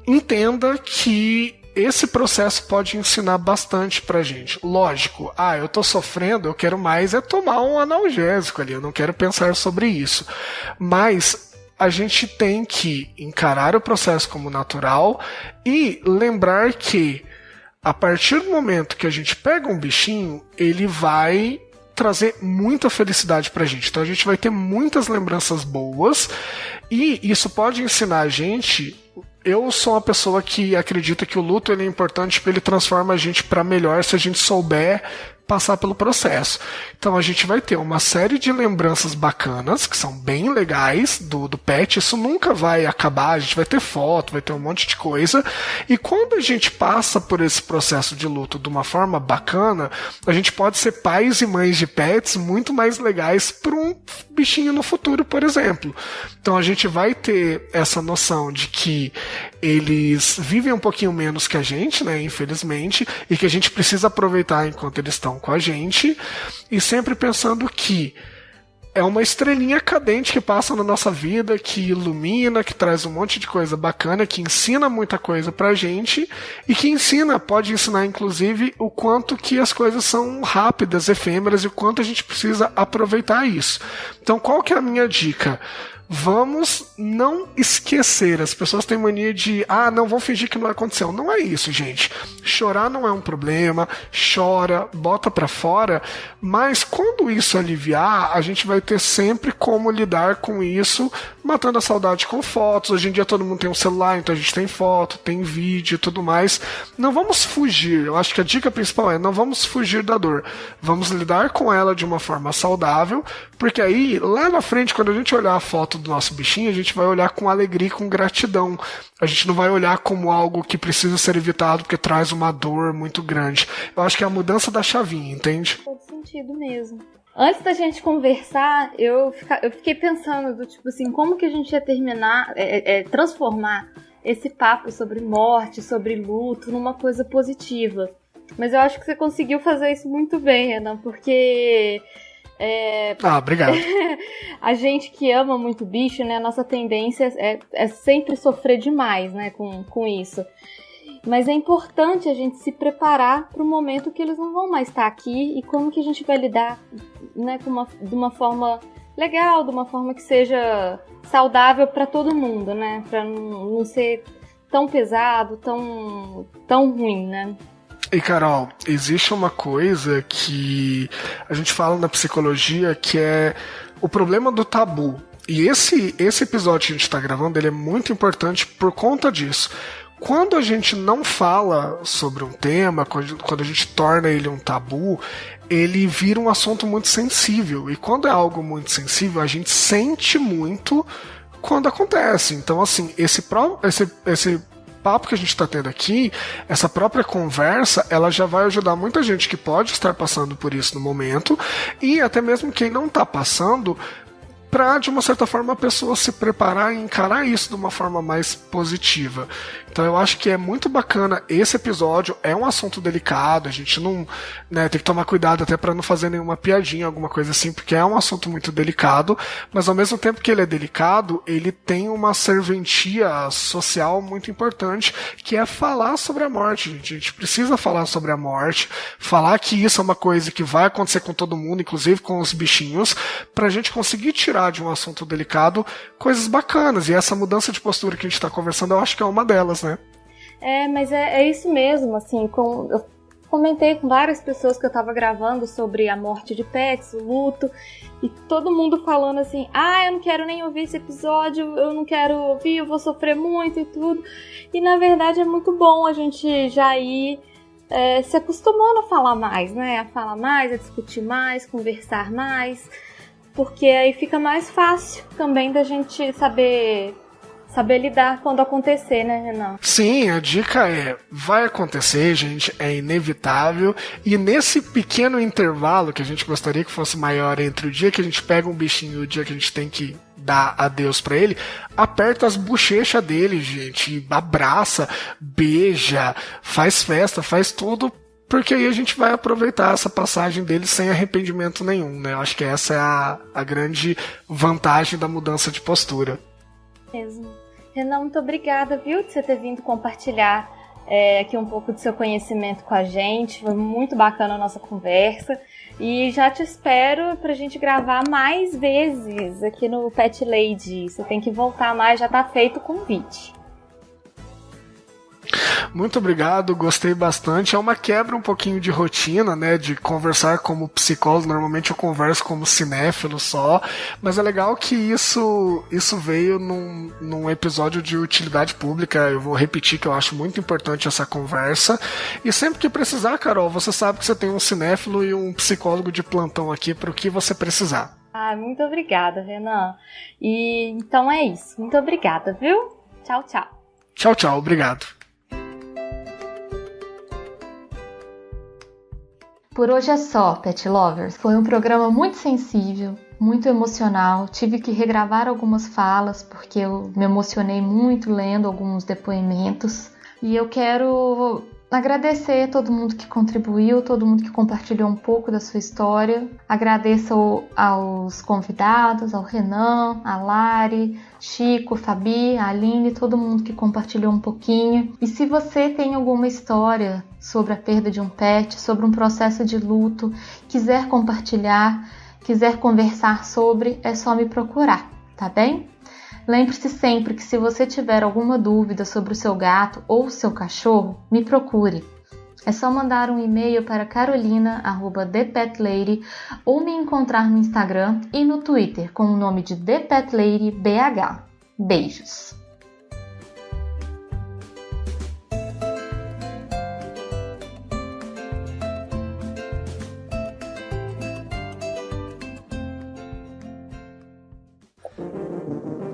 entenda que esse processo pode ensinar bastante pra gente. Lógico, eu tô sofrendo, eu quero mais tomar um analgésico ali, eu não quero pensar sobre isso. Mas a gente tem que encarar o processo como natural e lembrar que a partir do momento que a gente pega um bichinho, ele vai trazer muita felicidade pra gente. Então a gente vai ter muitas lembranças boas e isso pode ensinar a gente. Eu sou uma pessoa que acredita que o luto ele é importante porque ele transforma a gente para melhor se a gente souber passar pelo processo. Então a gente vai ter uma série de lembranças bacanas, que são bem legais do pet, isso nunca vai acabar, a gente vai ter foto, vai ter um monte de coisa, e quando a gente passa por esse processo de luto de uma forma bacana, a gente pode ser pais e mães de pets muito mais legais para um bichinho no futuro, por exemplo. Então a gente vai ter essa noção de que eles vivem um pouquinho menos que a gente, né, infelizmente, e que a gente precisa aproveitar enquanto eles estão com a gente, e sempre pensando que é uma estrelinha cadente que passa na nossa vida, que ilumina, que traz um monte de coisa bacana, que ensina muita coisa pra gente, e que pode ensinar inclusive o quanto que as coisas são rápidas, efêmeras, e o quanto a gente precisa aproveitar isso. Então qual que é a minha dica? Vamos não esquecer. As pessoas têm mania de não, vão fingir que não aconteceu. Não é isso, gente. Chorar não é um problema. Chora, bota pra fora. Mas quando isso aliviar, a gente vai ter sempre como lidar com isso, matando a saudade com fotos. Hoje em dia todo mundo tem um celular, então a gente tem foto, tem vídeo e tudo mais. Não vamos fugir. Eu acho que a dica principal é não vamos fugir da dor. Vamos lidar com ela de uma forma saudável, porque aí, lá na frente, quando a gente olhar a foto do nosso bichinho, a gente vai olhar com alegria e com gratidão. A gente não vai olhar como algo que precisa ser evitado porque traz uma dor muito grande. Eu acho que é a mudança da chavinha, entende? Faz sentido mesmo. Antes da gente conversar, eu fiquei pensando do tipo assim, como que a gente ia terminar, transformar esse papo sobre morte, sobre luto, numa coisa positiva. Mas eu acho que você conseguiu fazer isso muito bem, Renan, porque obrigado. A gente que ama muito bicho, né? A nossa tendência é sempre sofrer demais, né? Com isso. Mas é importante a gente se preparar para o momento que eles não vão mais estar aqui e como que a gente vai lidar, né? De uma forma legal, de uma forma que seja saudável para todo mundo, né? Para não ser tão pesado, tão ruim, né? E Carol, existe uma coisa que a gente fala na psicologia que é o problema do tabu. E esse episódio que a gente está gravando, ele é muito importante por conta disso. Quando a gente não fala sobre um tema, quando a gente torna ele um tabu, ele vira um assunto muito sensível. E quando é algo muito sensível, a gente sente muito quando acontece. Então, assim, esse papo que a gente está tendo aqui, essa própria conversa, ela já vai ajudar muita gente que pode estar passando por isso no momento, e até mesmo quem não está passando, para, de uma certa forma, a pessoa se preparar e encarar isso de uma forma mais positiva. Então eu acho que é muito bacana esse episódio, é um assunto delicado, a gente não, né, tem que tomar cuidado até para não fazer nenhuma piadinha, alguma coisa assim, porque é um assunto muito delicado, mas ao mesmo tempo que ele é delicado, ele tem uma serventia social muito importante, que é falar sobre a morte, gente. A gente precisa falar sobre a morte, falar que isso é uma coisa que vai acontecer com todo mundo, inclusive com os bichinhos, pra gente conseguir tirar de um assunto delicado coisas bacanas, e essa mudança de postura que a gente está conversando, eu acho que é uma delas, né? Mas é isso mesmo, assim, eu comentei com várias pessoas que eu tava gravando sobre a morte de pets, o luto, e todo mundo falando assim, eu não quero nem ouvir esse episódio, eu não quero ouvir, eu vou sofrer muito e tudo, e na verdade é muito bom a gente já ir se acostumando a falar mais, né, a falar mais, a discutir mais, conversar mais, porque aí fica mais fácil também da gente saber lidar quando acontecer, né, Renan? Sim, a dica vai acontecer, gente, é inevitável, e nesse pequeno intervalo que a gente gostaria que fosse maior entre o dia que a gente pega um bichinho e o dia que a gente tem que dar adeus pra ele, aperta as bochechas dele, gente, abraça, beija, faz festa, faz tudo, porque aí a gente vai aproveitar essa passagem dele sem arrependimento nenhum, né? Eu acho que essa é a grande vantagem da mudança de postura. Mesmo. Renan, muito obrigada, viu, de você ter vindo compartilhar aqui um pouco do seu conhecimento com a gente. Foi muito bacana a nossa conversa. E já te espero pra gente gravar mais vezes aqui no Pet Lady. Você tem que voltar mais, já tá feito o convite. Muito obrigado, gostei bastante. É uma quebra um pouquinho de rotina, né, de conversar como psicólogo. Normalmente eu converso como cinéfilo só, mas é legal que isso veio num episódio de utilidade pública. Eu vou repetir que eu acho muito importante essa conversa, e sempre que precisar, Carol, você sabe que você tem um cinéfilo e um psicólogo de plantão aqui para o que você precisar. Muito obrigada, Renan. E então é isso, muito obrigada, viu? Tchau, tchau. Tchau, tchau, obrigado. Por hoje é só, Pet Lovers. Foi um programa muito sensível, muito emocional. Tive que regravar algumas falas porque eu me emocionei muito lendo alguns depoimentos. E eu quero agradecer a todo mundo que contribuiu, todo mundo que compartilhou um pouco da sua história. Agradeço aos convidados, ao Renan, a Lari, Chico, Fabi, a Aline, todo mundo que compartilhou um pouquinho. E se você tem alguma história sobre a perda de um pet, sobre um processo de luto, quiser compartilhar, quiser conversar sobre, é só me procurar, tá bem? Lembre-se sempre que se você tiver alguma dúvida sobre o seu gato ou seu cachorro, me procure. É só mandar um e-mail para carolina@thepetlady ou me encontrar no Instagram e no Twitter com o nome de ThePetLadyBH. Beijos!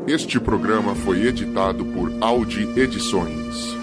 Este programa foi editado por Audi Edições.